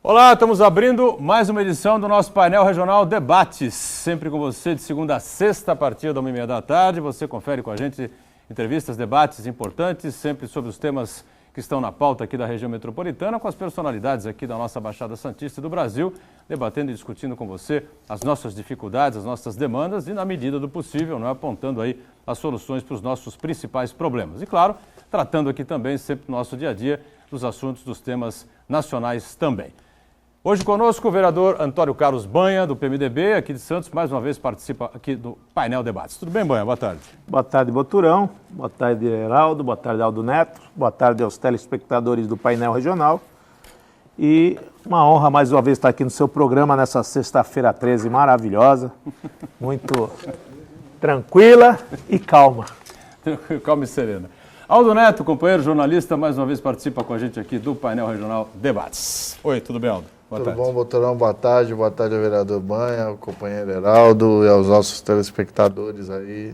Olá, estamos abrindo mais uma edição do nosso painel regional Debates, sempre com você de segunda a sexta, a partir da 1h30 da tarde. Você confere com a gente entrevistas, debates importantes, sempre sobre os temas que estão na pauta aqui da região metropolitana, com as personalidades aqui da nossa Baixada Santista e do Brasil, debatendo e discutindo com você as nossas dificuldades, as nossas demandas e, na medida do possível, apontando aí as soluções para os nossos principais problemas. E, claro, tratando aqui também, sempre no nosso dia a dia, dos assuntos, dos temas nacionais também. Hoje conosco o vereador Antônio Carlos Banha, do PMDB, aqui de Santos, mais uma vez participa aqui do painel Debates. Tudo bem, Banha? Boa tarde. Boa tarde, Boturão. Boa tarde, Heraldo. Boa tarde, Aldo Neto. Boa tarde aos telespectadores do painel regional. E uma honra mais uma vez estar aqui no seu programa nessa sexta-feira 13 maravilhosa, muito tranquila e calma. Calma e serena. Aldo Neto, companheiro jornalista, mais uma vez participa com a gente aqui do painel regional Debates. Oi, tudo bem, Aldo? Boa tarde. Tudo bom, Boturão? Boa tarde ao vereador Banha, ao companheiro Heraldo e aos nossos telespectadores aí.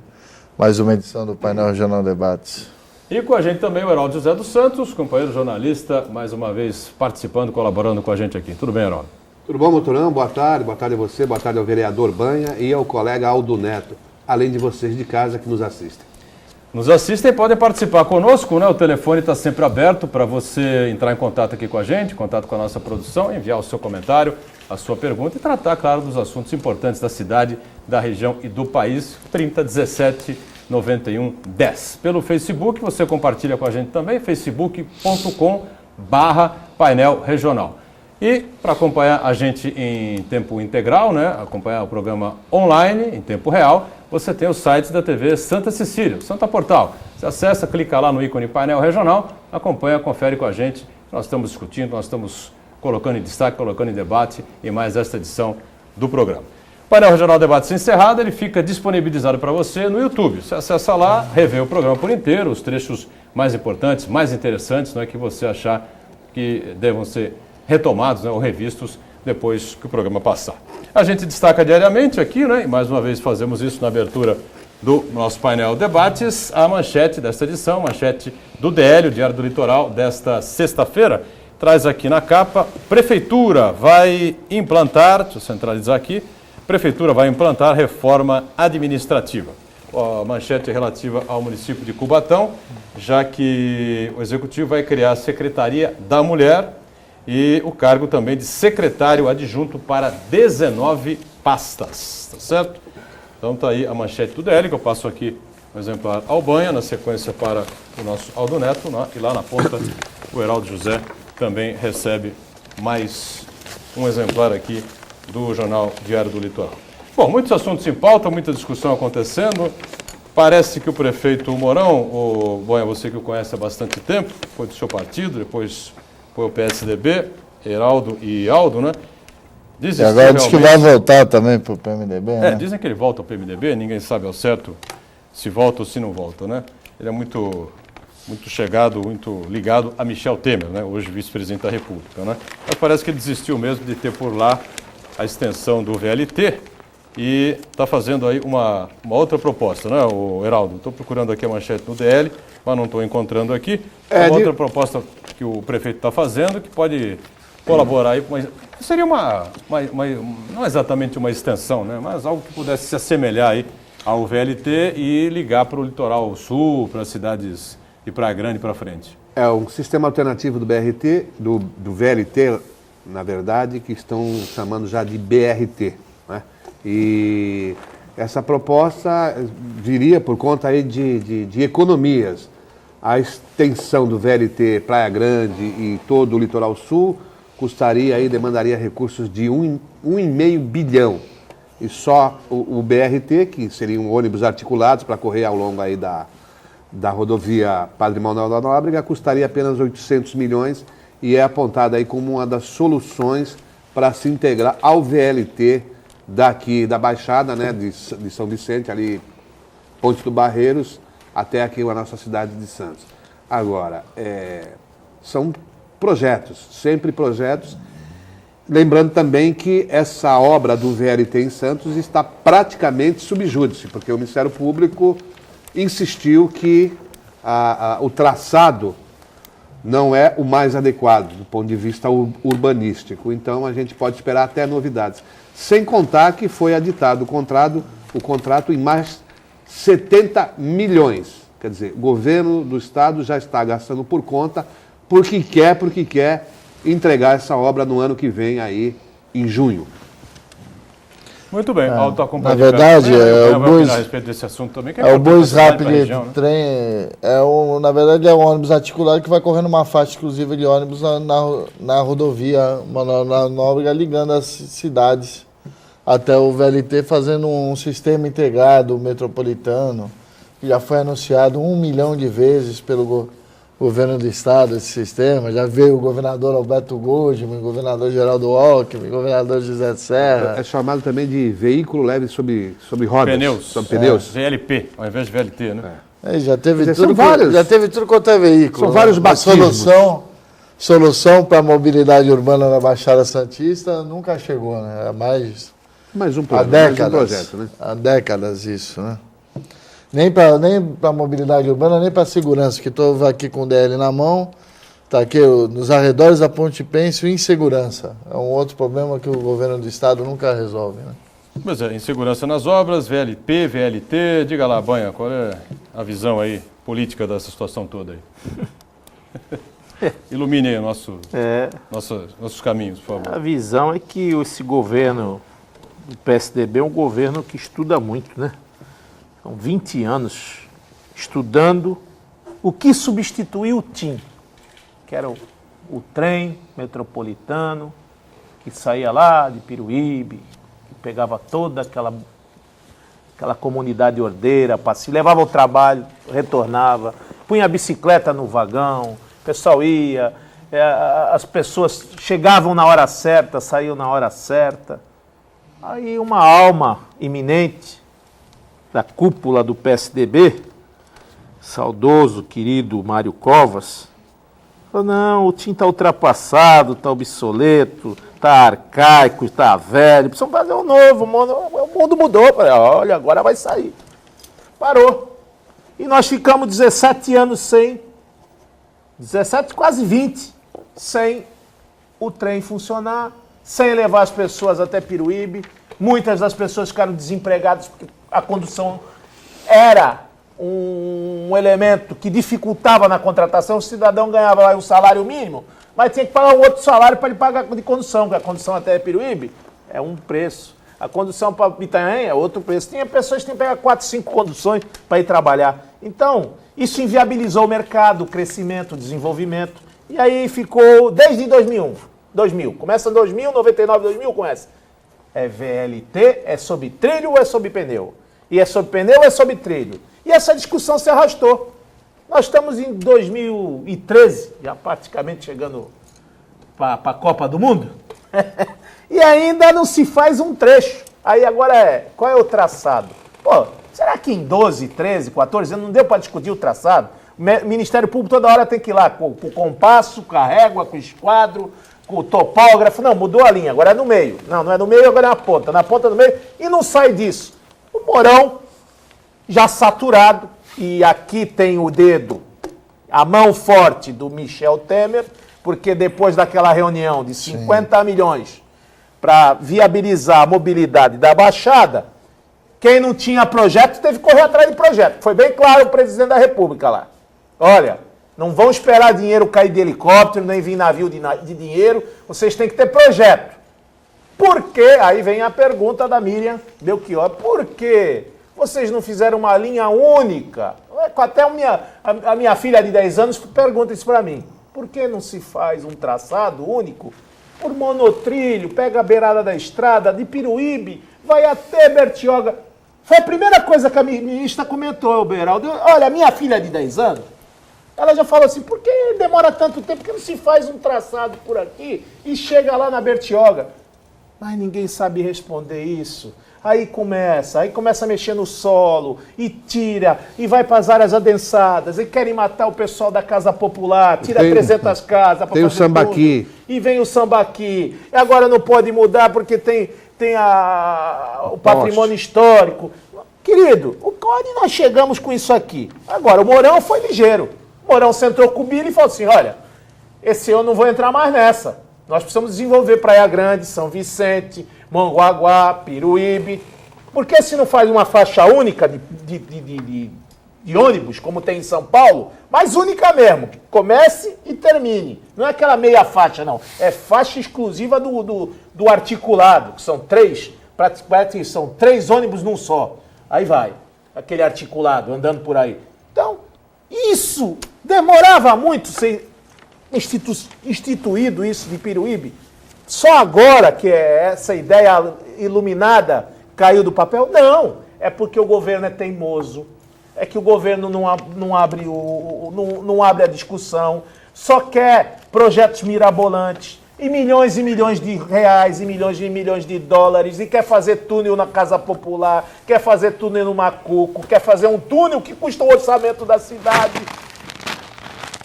Mais uma edição do painel regional Debates. E com a gente também o Heraldo José dos Santos, companheiro jornalista, mais uma vez participando, colaborando com a gente aqui. Tudo bem, Heraldo? Tudo bom, Boturão? Boa tarde a você, boa tarde ao vereador Banha e ao colega Aldo Neto, além de vocês de casa que nos assistem. Nos assistem e podem participar conosco, O telefone está sempre aberto para você entrar em contato aqui com a gente, contato com a nossa produção, enviar o seu comentário, a sua pergunta e tratar, claro, dos assuntos importantes da cidade, da região e do país. 3017 91 10. Pelo Facebook, você compartilha com a gente também, facebook.com/painel regional. E para acompanhar a gente em tempo integral, acompanhar o programa online, em tempo real, você tem os sites da TV Santa Cecília, Santa Portal. Você acessa, clica lá no ícone painel regional, acompanha, confere com a gente. Nós estamos discutindo, nós estamos colocando em destaque, colocando em debate em mais esta edição do programa. O painel regional Debates encerrado, ele fica disponibilizado para você no YouTube. Você acessa lá, revê o programa por inteiro, os trechos mais importantes, mais interessantes, que você achar que devam ser retomados ou revistos depois que o programa passar. A gente destaca diariamente aqui, e mais uma vez fazemos isso na abertura do nosso painel Debates, a manchete desta edição, manchete do DL, o Diário do Litoral, desta sexta-feira. Traz aqui na capa, Prefeitura vai implantar, deixa eu centralizar aqui, Prefeitura vai implantar reforma administrativa. A manchete é relativa ao município de Cubatão, já que o Executivo vai criar a Secretaria da Mulher e o cargo também de secretário adjunto para 19 pastas, tá certo? Então tá aí a manchete do DL, que eu passo aqui um exemplar ao Banha, na sequência para o nosso Aldo Neto, e lá na ponta o Heraldo José também recebe mais um exemplar aqui do jornal Diário do Litoral. Bom, muitos assuntos em pauta, muita discussão acontecendo. Parece que o prefeito Mourão, o Banha, você que o conhece há bastante tempo, foi do seu partido, depois foi o PSDB, Heraldo e Aldo, E agora diz que vai voltar também para o PMDB, Dizem que ele volta ao PMDB, ninguém sabe ao certo se volta ou se não volta, Ele é muito chegado, muito ligado a Michel Temer, hoje vice-presidente da República, Mas parece que ele desistiu mesmo de ter por lá a extensão do VLT e está fazendo aí uma outra proposta, o Heraldo? Estou procurando aqui a manchete no DL, mas não estou encontrando aqui. Outra proposta que o prefeito está fazendo, que pode colaborar aí, seria não exatamente uma extensão, mas algo que pudesse se assemelhar aí ao VLT e ligar para o litoral sul, para as cidades de Praia Grande para frente. É um sistema alternativo do BRT, do VLT, na verdade, que estão chamando já de BRT, E essa proposta viria por conta aí de economias. A extensão do VLT Praia Grande e todo o litoral sul demandaria recursos de 1,5 bilhão. E só o BRT, que seriam ônibus articulados para correr ao longo aí da rodovia Padre Manuel da Nóbrega, custaria apenas 800 milhões e é apontada aí como uma das soluções para se integrar ao VLT daqui da Baixada, de São Vicente, ali Ponte do Barreiros, até aqui a nossa cidade de Santos. Agora, são projetos, sempre projetos. Lembrando também que essa obra do VLT em Santos está praticamente sub júdice, porque o Ministério Público insistiu que o traçado não é o mais adequado do ponto de vista urbanístico. Então a gente pode esperar até novidades. Sem contar que foi aditado o contrato em mais 70 milhões. Quer dizer, o governo do estado já está gastando por conta, porque quer entregar essa obra no ano que vem aí, em junho. Muito bem, Na verdade, o Bois a respeito desse assunto também, que o Bois Rápido região, né? Trem na verdade é um ônibus articulado que vai correndo uma faixa exclusiva de ônibus na rodovia, uma manobra ligando as cidades até o VLT, fazendo um sistema integrado metropolitano, que já foi anunciado 1 milhão de vezes pelo governo do estado, esse sistema. Já veio o governador Alberto Goldman, o governador Geraldo Alckmin, o governador José Serra. É chamado também de veículo leve sobre rodas. Pneus. Sobre pneus. VLP, ao invés de VLT, né? Já teve Dizer, tudo, já teve tudo quanto é veículo. São vários batismos. Solução para a mobilidade urbana na Baixada Santista nunca chegou, né? Mais um Há décadas, projeto, né? Há décadas isso, né? Nem para a mobilidade urbana, nem para a segurança, que estou aqui com o DL na mão, está aqui nos arredores da Ponte Pênsil, insegurança. É um outro problema que o governo do estado nunca resolve, né? Pois é, insegurança nas obras, VLP, VLT, diga lá, Banha, qual é a visão aí política dessa situação toda aí? Ilumine aí nossos caminhos, por favor. A visão é que esse governo do PSDB é um governo que estuda muito, né? São 20 anos estudando o que substituiu o TIM, que era o trem metropolitano, que saía lá de Piruíbe, que pegava toda aquela comunidade ordeira, levava ao trabalho, retornava, punha a bicicleta no vagão, o pessoal ia, as pessoas chegavam na hora certa, saíam na hora certa. Aí uma alma iminente da cúpula do PSDB, saudoso, querido Mário Covas, falou, não, o TIM está ultrapassado, está obsoleto, está arcaico, está velho, precisamos fazer um novo, o mundo mudou, olha, agora vai sair. Parou. E nós ficamos 17 anos 17, quase 20, sem o trem funcionar, sem levar as pessoas até Piruíbe. Muitas das pessoas ficaram desempregadas porque a condução era um elemento que dificultava na contratação. O cidadão ganhava lá um salário mínimo, mas tinha que pagar um outro salário para ele pagar de condução, porque a condução até Piruíbe é um preço. A condução para Itanhaém é outro preço. Tinha pessoas que tinham que pegar 4, 5 conduções para ir trabalhar. Então, isso inviabilizou o mercado, o crescimento, o desenvolvimento. E aí ficou desde 2000. Começa em 2000, 99, 2000, começa. É VLT, é sob trilho ou é sob pneu? E é sob pneu ou é sob trilho? E essa discussão se arrastou. Nós estamos em 2013, já praticamente chegando para a Copa do Mundo, e ainda não se faz um trecho. Aí agora qual é o traçado? Pô, será que em 12, 13, 14 anos não deu para discutir o traçado? O Ministério Público toda hora tem que ir lá com o compasso, com a régua, com o esquadro, com o topógrafo. Não, mudou a linha, agora é no meio. Não é no meio, agora é na ponta. Na ponta do meio, e não sai disso. O Mourão, já saturado, e aqui tem o dedo, a mão forte do Michel Temer, porque depois daquela reunião de 50 milhões para viabilizar a mobilidade da Baixada, quem não tinha projeto teve que correr atrás de projeto. Foi bem claro o presidente da República lá. Olha, não vão esperar dinheiro cair de helicóptero, nem vir navio de dinheiro, vocês têm que ter projeto. Por quê? Aí vem a pergunta da Miriam Belchior. Por quê? Vocês não fizeram uma linha única? Até a minha filha de 10 anos pergunta isso para mim. Por que não se faz um traçado único por monotrilho? Pega a beirada da estrada, de Piruíbe, vai até Bertioga. Foi a primeira coisa que a ministra comentou, Beraldo. Olha, a minha filha de 10 anos, ela já falou assim, por que demora tanto tempo? Por que não se faz um traçado por aqui e chega lá na Bertioga? Mas ninguém sabe responder isso. Aí começa a mexer no solo, e tira, e vai para as áreas adensadas, e querem matar o pessoal da Casa Popular, tira 300 casas. Tem o Sambaqui. E vem o Sambaqui. E agora não pode mudar porque tem o patrimônio histórico. Querido, onde nós chegamos com isso aqui? Agora, o Mourão foi ligeiro. O Mourão sentou com o Billy e falou assim, olha, esse eu não vou entrar mais nessa. Nós precisamos desenvolver Praia Grande, São Vicente, Mongaguá, Piruíbe. Por que se não faz uma faixa única de ônibus, como tem em São Paulo, mas única mesmo, que comece e termine. Não é aquela meia faixa, não. É faixa exclusiva do articulado, que são 3, praticamente são 3 ônibus num só. Aí vai, aquele articulado andando por aí. Então, isso demorava muito ser instituído isso de Piruíbe. Só agora que essa ideia iluminada caiu do papel? Não, é porque o governo é teimoso. É que o governo não abre a discussão, só quer projetos mirabolantes, e milhões de reais, e milhões de dólares, e quer fazer túnel na Casa Popular, quer fazer túnel no Macuco, quer fazer um túnel que custa o orçamento da cidade.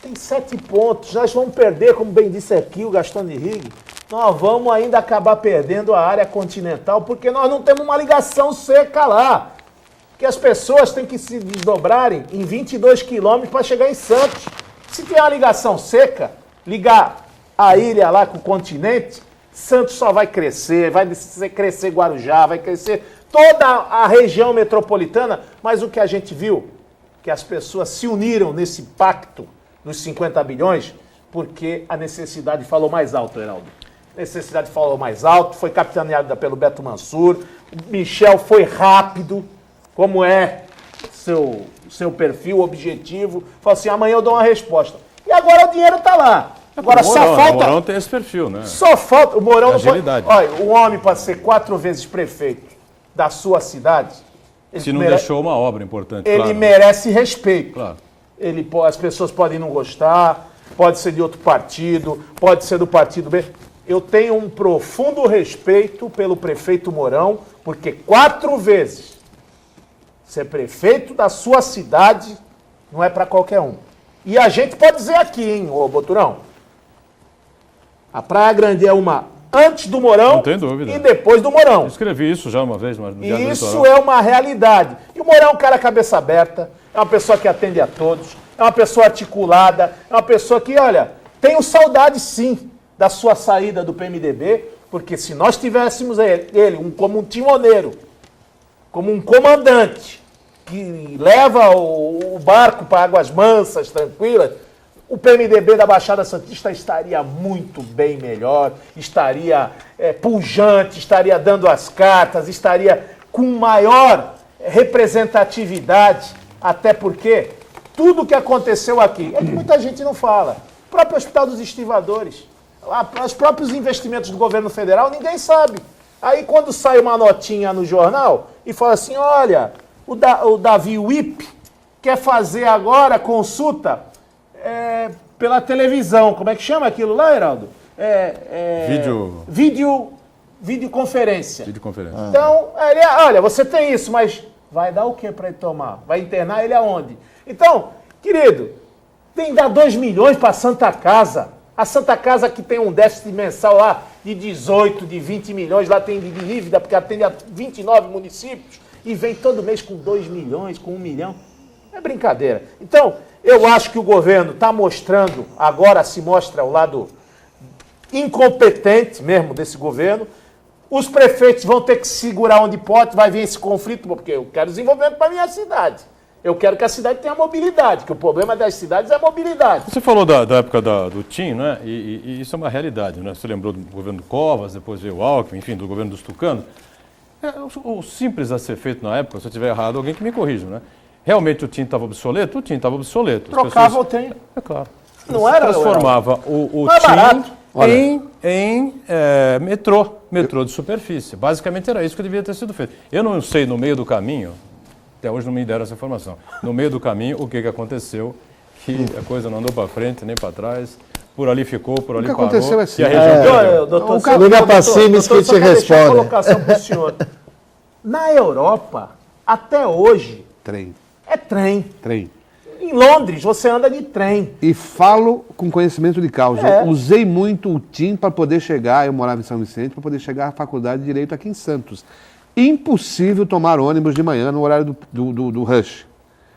Tem 7 pontos, nós vamos perder, como bem disse aqui o Gastão de Rigue, nós vamos ainda acabar perdendo a área continental, porque nós não temos uma ligação seca lá. Que as pessoas têm que se desdobrarem em 22 quilômetros para chegar em Santos. Se tem uma ligação seca, ligar a ilha lá com o continente, Santos só vai crescer crescer Guarujá, vai crescer toda a região metropolitana, mas o que a gente viu, que as pessoas se uniram nesse pacto dos 50 bilhões, porque a necessidade falou mais alto, Heraldo. A necessidade falou mais alto, foi capitaneada pelo Beto Mansur, o Michel foi rápido, como é seu perfil, objetivo, falou assim, amanhã eu dou uma resposta. E agora o dinheiro está lá. Agora só falta... O Mourão tem esse perfil, né? Só falta... O Mourão não pode... Agilidade. Olha, o homem para ser 4 vezes prefeito da sua cidade... Se não deixou uma obra importante, ele claro. merece respeito. Claro. As pessoas podem não gostar, pode ser de outro partido, pode ser do partido B. Eu tenho um profundo respeito pelo prefeito Mourão, porque 4 vezes ser prefeito da sua cidade não é para qualquer um. E a gente pode dizer aqui, hein, ô Boturão? A Praia Grande é uma antes do Mourão Não tem dúvida. E depois do Mourão. Eu escrevi isso já uma vez, mas no Diário do Isso Litoral. é uma realidade. E o Mourão é um cara cabeça aberta, é uma pessoa que atende a todos, é uma pessoa articulada, é uma pessoa que, olha, tenho saudade sim da sua saída do PMDB, porque se nós tivéssemos ele como um timoneiro, como um comandante que leva o barco para águas mansas, tranquilas, o PMDB da Baixada Santista estaria muito bem melhor, estaria pujante, estaria dando as cartas, estaria com maior representatividade, até porque tudo que aconteceu aqui é que muita gente não fala. O próprio Hospital dos Estivadores, os próprios investimentos do governo federal, ninguém sabe. Aí quando sai uma notinha no jornal e fala assim, olha, o Davi Wip quer fazer agora consulta pela televisão. Como é que chama aquilo lá, Heraldo? Videoconferência. Videoconferência. Então, olha, você tem isso, mas vai dar o que para ele tomar? Vai internar ele aonde? Então, querido, tem que dar 2 milhões para a Santa Casa. A Santa Casa que tem um déficit mensal lá de 18, de 20 milhões, lá tem de dívida, porque atende a 29 municípios, e vem todo mês com 2 milhões, com 1 milhão. É brincadeira. Então, eu acho que o governo está mostrando, agora se mostra o lado incompetente mesmo desse governo. Os prefeitos vão ter que segurar onde pode, vai vir esse conflito, porque eu quero desenvolvimento para a minha cidade. Eu quero que a cidade tenha mobilidade, que o problema das cidades é a mobilidade. Você falou da época do TIM, né? E isso é uma realidade, né? Você lembrou do governo do Covas, depois veio o Alckmin, enfim, do governo dos Tucanos. O simples a ser feito na época, se eu estiver errado, alguém que me corrija, né? Realmente o TIM estava obsoleto? O TIM estava obsoleto. Trocava o TIM. É claro. Não era? Transformava o Não é barato. TIM em metrô de superfície. Basicamente era isso que devia ter sido feito. Eu não sei no meio do caminho, até hoje não me deram essa informação, no meio do caminho o que aconteceu, que a coisa não andou para frente nem para trás, por ali ficou, por ali parou. O que aconteceu é assim. E a região perdeu. Doutor, Liga para Simes que te responde. Colocação pro senhor. Na Europa, até hoje, Trem. é trem. Trem. Em Londres, você anda de trem. E falo com conhecimento de causa. É. Eu usei muito o TIM para poder chegar, eu morava em São Vicente, para poder chegar à faculdade de Direito aqui em Santos. Impossível tomar ônibus de manhã no horário do rush.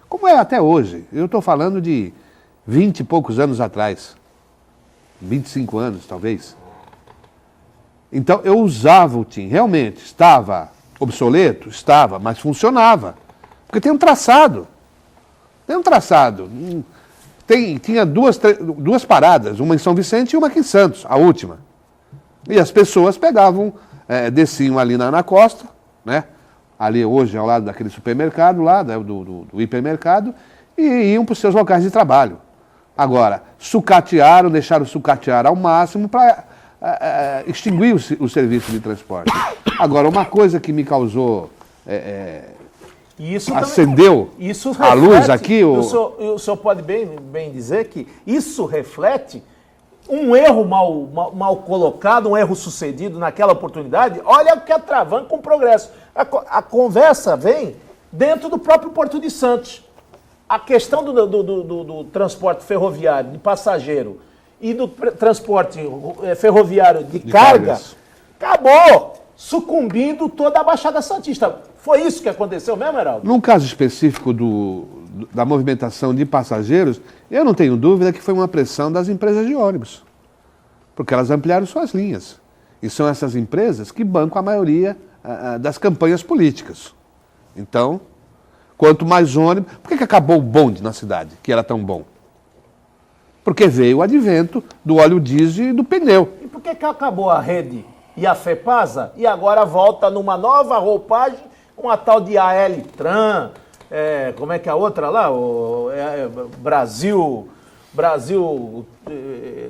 Como é até hoje. Eu estou falando de 20 e poucos anos atrás. 25 anos, talvez. Então, eu usava o TIM. Realmente, estava obsoleto? Estava, mas funcionava. Porque tem um traçado. Tem um traçado. Tinha duas paradas, uma em São Vicente e uma aqui em Santos, a última. E as pessoas pegavam, desciam ali na costa, né? Ali hoje ao lado daquele supermercado lá, do hipermercado, e iam para os seus locais de trabalho. Agora, deixaram sucatear ao máximo para extinguir o serviço de transporte. Agora, uma coisa que me causou... acendeu a luz aqui... O senhor pode bem dizer que isso reflete um erro mal colocado, um erro sucedido naquela oportunidade. Olha o que atravanca com o progresso. A conversa vem dentro do próprio Porto de Santos. A questão do transporte ferroviário de passageiro e do transporte ferroviário de carga acabou sucumbindo toda a Baixada Santista. Foi isso que aconteceu mesmo, Heraldo? No caso específico da movimentação de passageiros, eu não tenho dúvida que foi uma pressão das empresas de ônibus, porque elas ampliaram suas linhas. E são essas empresas que bancam a maioria das campanhas políticas. Então, quanto mais ônibus... Por que acabou o bonde na cidade, que era tão bom? Porque veio o advento do óleo diesel e do pneu. E por que acabou a rede e a FEPASA e agora volta numa nova roupagem, uma tal de AL-TRAN, como é que é a outra lá? Brasil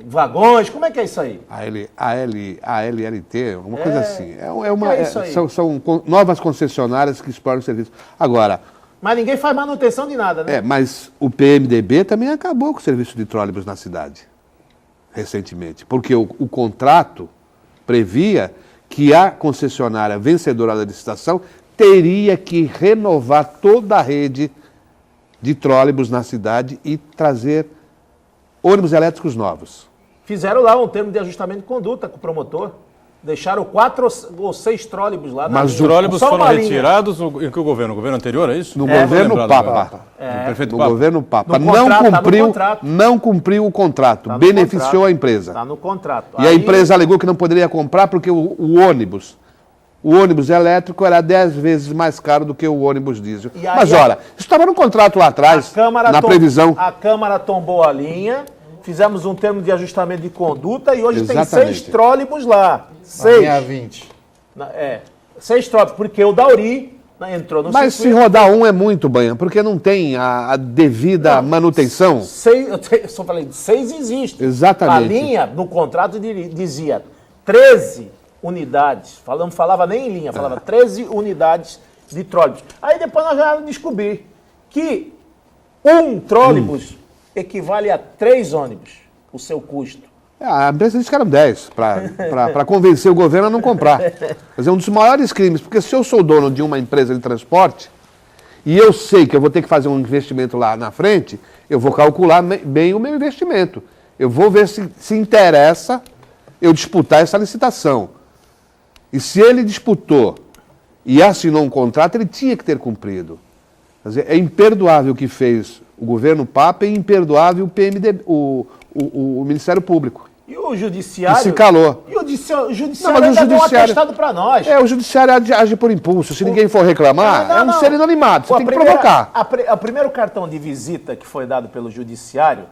Vagões, como é que é isso aí? ALLT, uma coisa assim. São novas concessionárias que exploram o serviço. Agora... Mas ninguém faz manutenção de nada, né? Mas o PMDB também acabou com o serviço de trólebus na cidade, recentemente. Porque o contrato previa que a concessionária vencedora da licitação teria que renovar toda a rede de trólebus na cidade e trazer ônibus elétricos novos. Fizeram lá um termo de ajustamento de conduta com o promotor. Deixaram 4 ou 6 trólebus lá. Mas os trólebus foram retirados em que governo? No governo anterior, é isso? No governo Papa. No prefeito No Papa. governo Papa. Contrato, não cumpriu o contrato. Beneficiou a empresa. Está no contrato. E a empresa alegou que não poderia comprar porque o ônibus elétrico era 10 vezes mais caro do que o ônibus diesel. Mas olha, isso estava no contrato lá atrás, na previsão. A Câmara tombou a linha, fizemos um termo de ajustamento de conduta e hoje Exatamente. tem 6 trólebus lá. 6. 20. 6 trólebus, porque o Dauri entrou no Mas circuito. se rodar um é muito, Banha, porque não tem a devida manutenção. 6, só falei, 6 existe. Exatamente. A linha, no contrato, dizia 13 unidades. Não falava nem em linha, falava 13 unidades de trólebus. Aí depois nós já descobri que um trólebus equivale a 3 ônibus, o seu custo. A empresa disse que eram 10, para convencer o governo a não comprar. Mas é um dos maiores crimes, porque se eu sou dono de uma empresa de transporte e eu sei que eu vou ter que fazer um investimento lá na frente, eu vou calcular bem o meu investimento. Eu vou ver se interessa eu disputar essa licitação. E se ele disputou e assinou um contrato, ele tinha que ter cumprido. Quer dizer, é imperdoável o que fez o governo Papa e imperdoável o Ministério Público. E o Judiciário... E se calou. E o Judiciário ainda deu um atestado para nós. O Judiciário age por impulso. Se ninguém for reclamar, é um ser inanimado. Você tem que provocar. O primeiro cartão de visita que foi dado pelo Judiciário,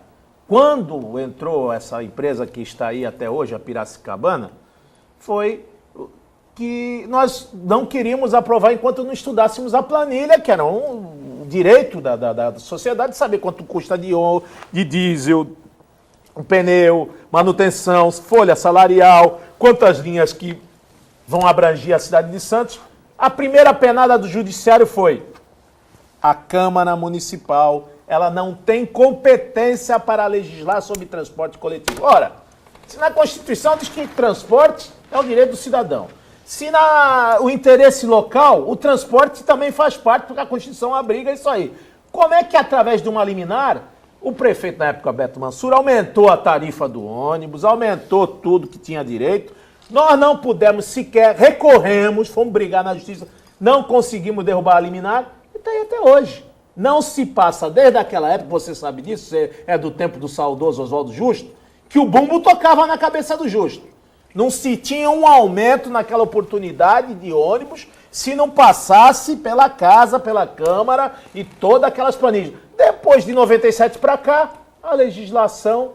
quando entrou essa empresa que está aí até hoje, a Piracicabana, foi que nós não queríamos aprovar enquanto não estudássemos a planilha, que era um direito da sociedade, saber quanto custa de diesel, o pneu, manutenção, folha salarial, quantas linhas que vão abranger a cidade de Santos. A primeira penada do Judiciário foi: a Câmara Municipal, ela não tem competência para legislar sobre transporte coletivo. Ora, se na Constituição diz que transporte é o direito do cidadão, se o interesse local, o transporte também faz parte, porque a Constituição abriga isso aí. Como é que, através de uma liminar, o prefeito, na época, Beto Mansur, aumentou a tarifa do ônibus, aumentou tudo que tinha direito? Nós não pudemos sequer, recorremos, fomos brigar na justiça, não conseguimos derrubar a liminar, e está aí até hoje. Não se passa, desde aquela época, você sabe disso, é do tempo do saudoso Oswaldo Justo, que o bumbo tocava na cabeça do justo. Não se tinha um aumento naquela oportunidade de ônibus se não passasse pela casa, pela Câmara e todas aquelas planilhas. Depois de 97 para cá, a legislação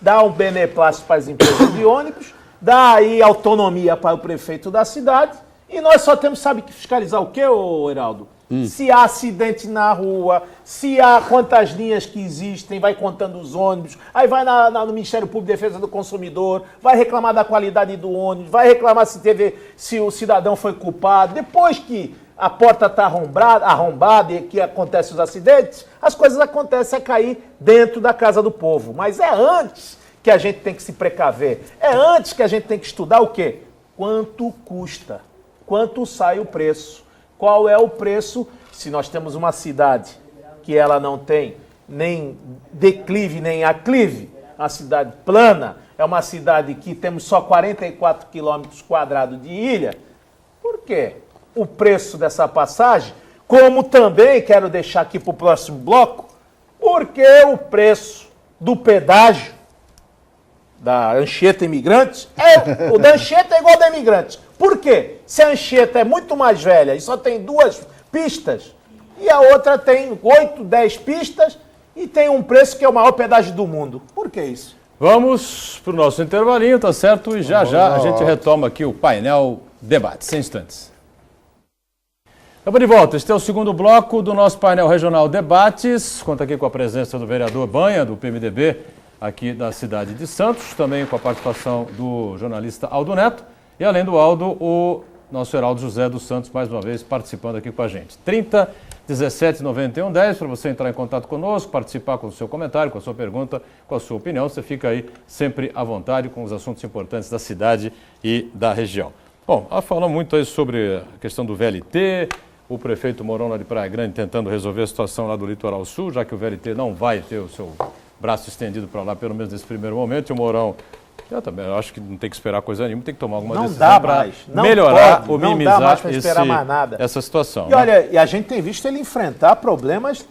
dá um beneplácito para as empresas de ônibus, dá aí autonomia para o prefeito da cidade e nós só temos, sabe, que fiscalizar o quê, ô Heraldo? Se há acidente na rua, se há quantas linhas que existem, vai contando os ônibus, aí vai no Ministério Público de Defesa do Consumidor, vai reclamar da qualidade do ônibus, vai reclamar se o cidadão foi culpado. Depois que a porta está arrombada e que acontecem os acidentes, as coisas acontecem a cair dentro da casa do povo. Mas é antes que a gente tem que se precaver, é antes que a gente tem que estudar o quê? Quanto custa? Quanto sai o preço? Qual é o preço se nós temos uma cidade que ela não tem nem declive nem aclive, uma cidade plana, é uma cidade que temos só 44 quilômetros quadrados de ilha? Por quê? O preço dessa passagem, como também quero deixar aqui para o próximo bloco, porque o preço do pedágio da Anchieta Imigrantes, o da Anchieta é igual ao da Imigrantes. Por quê? Se a Anchieta é muito mais velha e só tem 2 pistas, e a outra tem 8, 10 pistas e tem um preço que é o maior pedágio do mundo. Por que isso? Vamos para o nosso intervalinho, tá certo? E já a gente retoma aqui o painel debate, sem instantes. Estamos de volta, este é o segundo bloco do nosso painel regional debates. Conta aqui com a presença do vereador Banha, do PMDB, aqui da cidade de Santos, também com a participação do jornalista Aldo Neto, e além do Aldo, o nosso Heraldo José dos Santos, mais uma vez, participando aqui com a gente. 30 17 91 10, para você entrar em contato conosco, participar com o seu comentário, com a sua pergunta, com a sua opinião. Você fica aí sempre à vontade com os assuntos importantes da cidade e da região. Bom, ela falou muito aí sobre a questão do VLT, o prefeito Mourão lá de Praia Grande tentando resolver a situação lá do Litoral Sul, já que o VLT não vai ter o seu braço estendido para lá, pelo menos nesse primeiro momento, e o Mourão, eu também acho que não tem que esperar coisa nenhuma, tem que tomar alguma decisão para melhorar ou minimizar essa situação. E olha, e a gente tem visto ele enfrentar problemas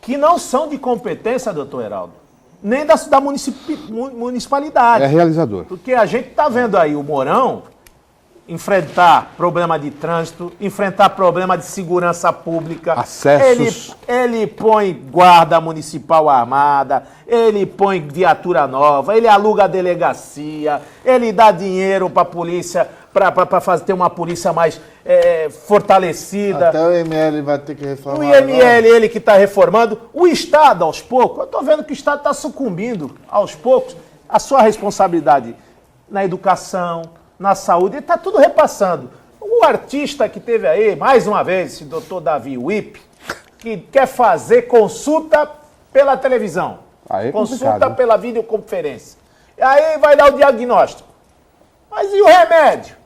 que não são de competência, doutor Heraldo, nem da municipalidade. É realizador. Porque a gente está vendo aí o Mourão enfrentar problema de trânsito, enfrentar problema de segurança pública. Acessos. Ele põe guarda municipal armada, ele põe viatura nova, ele aluga a delegacia, ele dá dinheiro para a polícia, para ter uma polícia mais fortalecida. Até o IML vai ter que reformar. O IML, ele que está reformando. O Estado, aos poucos, eu estou vendo que o Estado está sucumbindo, aos poucos, a sua responsabilidade na educação, na saúde, ele está tudo repassando. O artista que teve aí, mais uma vez, esse doutor Davi Wip, que quer fazer consulta pela televisão, consulta pela videoconferência. E aí vai dar o diagnóstico. Mas e o remédio?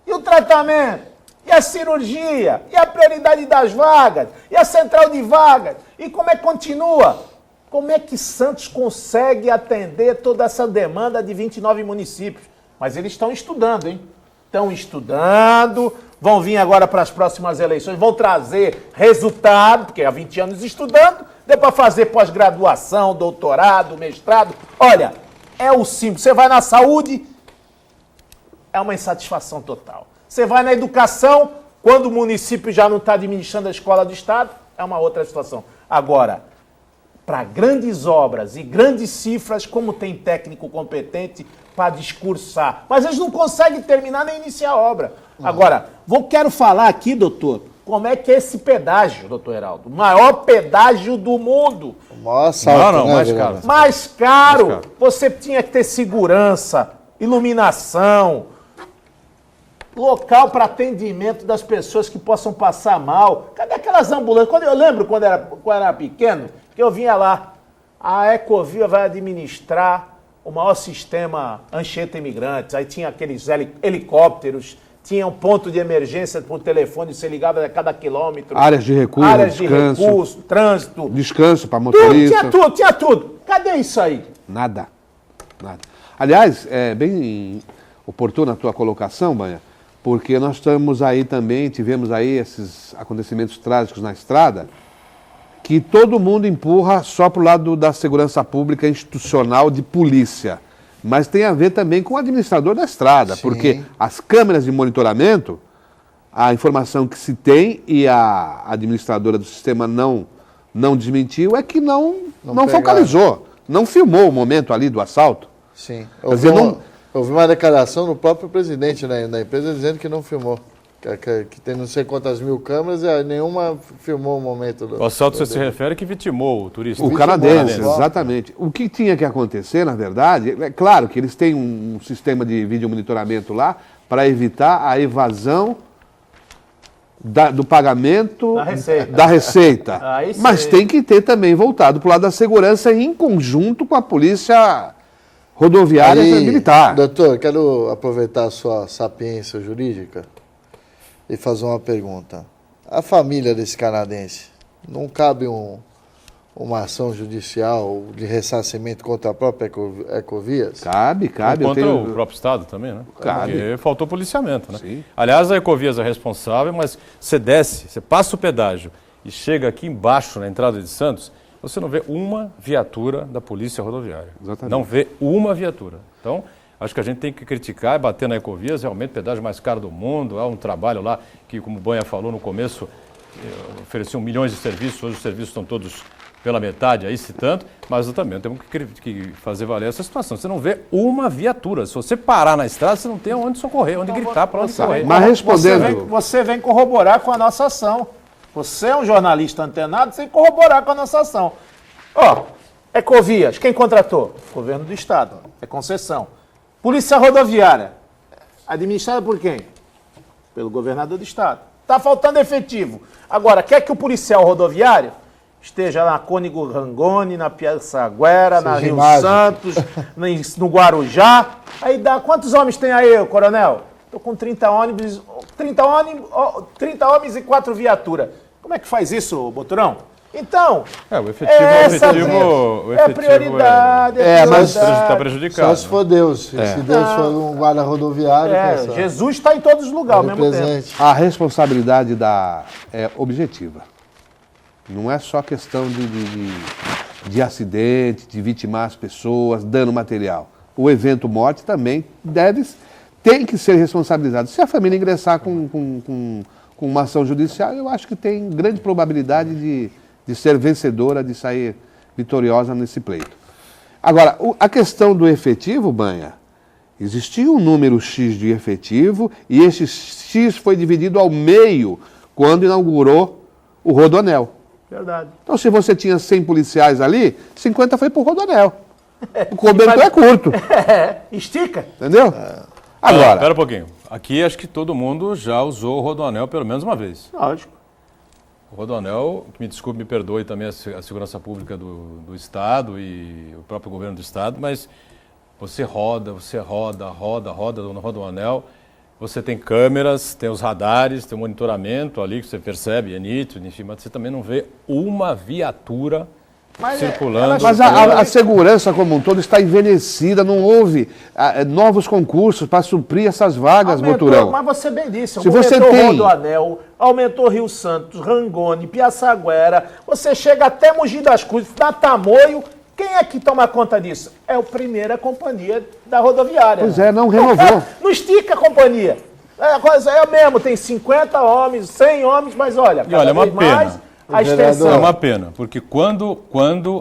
E o tratamento? E a cirurgia? E a prioridade das vagas? E a central de vagas? E como é que continua? Como é que Santos consegue atender toda essa demanda de 29 municípios? Mas eles estão estudando, hein? Estão estudando, vão vir agora para as próximas eleições, vão trazer resultado, porque há 20 anos estudando, deu para fazer pós-graduação, doutorado, mestrado. Olha, é o simples. Você vai na saúde, é uma insatisfação total. Você vai na educação, quando o município já não está administrando a escola do Estado, é uma outra situação. Agora, para grandes obras e grandes cifras, como tem técnico competente para discursar. Mas eles não conseguem terminar nem iniciar a obra. Agora, quero falar aqui, doutor, como é que é esse pedágio, doutor Heraldo? O maior pedágio do mundo. O maior assalto, né, mais caro. Mais caro. Você tinha que ter segurança, iluminação, local para atendimento das pessoas que possam passar mal. Cadê aquelas ambulâncias? Eu lembro quando era pequeno, que eu vinha lá. A Ecovia vai administrar o maior sistema Anchieta Imigrantes. Aí tinha aqueles helicópteros, tinha um ponto de emergência por telefone, você ligava a cada quilômetro. Áreas de recurso, trânsito. Descanso para motorista. Tinha tudo. Cadê isso aí? Nada. Aliás, é bem oportuna a tua colocação, Banha, porque nós tivemos aí esses acontecimentos trágicos na estrada, que todo mundo empurra só para o lado da segurança pública institucional de polícia. mas tem a ver também com o administrador da estrada, Sim. porque as câmeras de monitoramento, a informação que se tem e a administradora do sistema não desmentiu é que não pegaram. focalizou, não filmou o momento ali do assalto. Sim. dizer, Eu vi uma declaração do próprio presidente da empresa dizendo que não filmou. Que tem não sei quantas mil câmeras e nenhuma filmou o momento do... O assalto você se refere que vitimou o turista. O canadense, exatamente. O que tinha que acontecer, na verdade, é claro que eles têm um sistema de vídeo monitoramento lá para evitar a evasão do pagamento da receita. Aí sim. Mas tem que ter também voltado para o lado da segurança em conjunto com a polícia rodoviária e militar. Doutor, quero aproveitar a sua sapiência jurídica e fazer uma pergunta. A família desse canadense, não cabe uma ação judicial de ressarcimento contra a própria Ecovias? Cabe. Contra o próprio Estado também, né? Cabe. Porque faltou policiamento, né? Sim. Aliás, a Ecovias é responsável, mas você desce, você passa o pedágio e chega aqui embaixo, na entrada de Santos, você não vê uma viatura da Polícia Rodoviária. Exatamente. Não vê uma viatura. Então, acho que a gente tem que criticar e bater na Ecovias, realmente o pedágio mais caro do mundo, há um trabalho lá que, como o Banha falou no começo, ofereciam milhões de serviços, hoje os serviços estão todos pela metade, aí se tanto, mas eu também temos que fazer valer essa situação. Você não vê uma viatura. Se você parar na estrada, você não tem onde socorrer, onde gritar, para onde correr. Mas respondendo... Você vem corroborar com a nossa ação. Você é um jornalista antenado, você tem que corroborar com a nossa ação. Ó, Ecovias, quem contratou? Governo do Estado, é concessão. Polícia Rodoviária, administrada por quem? Pelo governador do Estado. Está faltando efetivo. Agora, quer que o policial rodoviário esteja na Cônigo Rangoni, na Piaçaguera, na Rio Santos, no Guarujá? Aí dá, quantos homens tem aí, coronel? Estou com 30 homens e 4 viaturas. Como é que faz isso, Boturão? Então, O efetivo é prioridade. mas está prejudicado. Só se for Deus. Se Deus for um guarda rodoviário... pessoal, Jesus está em todos os lugares ao mesmo tempo. presente. A responsabilidade é objetiva. Não é só questão de acidente, de vitimar as pessoas, dano material. O evento morte também tem que ser responsabilizado. Se a família ingressar com uma ação judicial, eu acho que tem grande probabilidade de ser vencedora, de sair vitoriosa nesse pleito. Agora, a questão do efetivo, Banha, existia um número X de efetivo e esse X foi dividido ao meio quando inaugurou o Rodoanel. Verdade. Então, se você tinha 100 policiais ali, 50 foi para o Rodoanel. O cobertor é curto, Estica. entendeu? Agora, Espera um pouquinho. Aqui acho que todo mundo já usou o Rodoanel pelo menos uma vez. Lógico. O Rodoanel, me desculpe, me perdoe também a segurança pública do Estado e o próprio governo do Estado, mas você roda no Rodoanel, você tem câmeras, tem os radares, tem o monitoramento ali que você percebe, é nítido, enfim, mas você também não vê uma viatura circulando. mas a segurança como um todo está envelhecida, não houve novos concursos para suprir essas vagas, Boturão. Mas você bem disse, Se aumentou você o tem- Rodoanel, aumentou Rio Santos, Rangoni, Piaçaguera, você chega até Mogi das Cruzes, dá Tamoio. Quem é que toma conta disso? É a primeira companhia da rodoviária. Pois é, não renovou. Não estica a companhia. É mesmo, tem 50 homens, 100 homens, mas olha, E olha, é uma vez mais, pena. a extensão. É uma pena, porque quando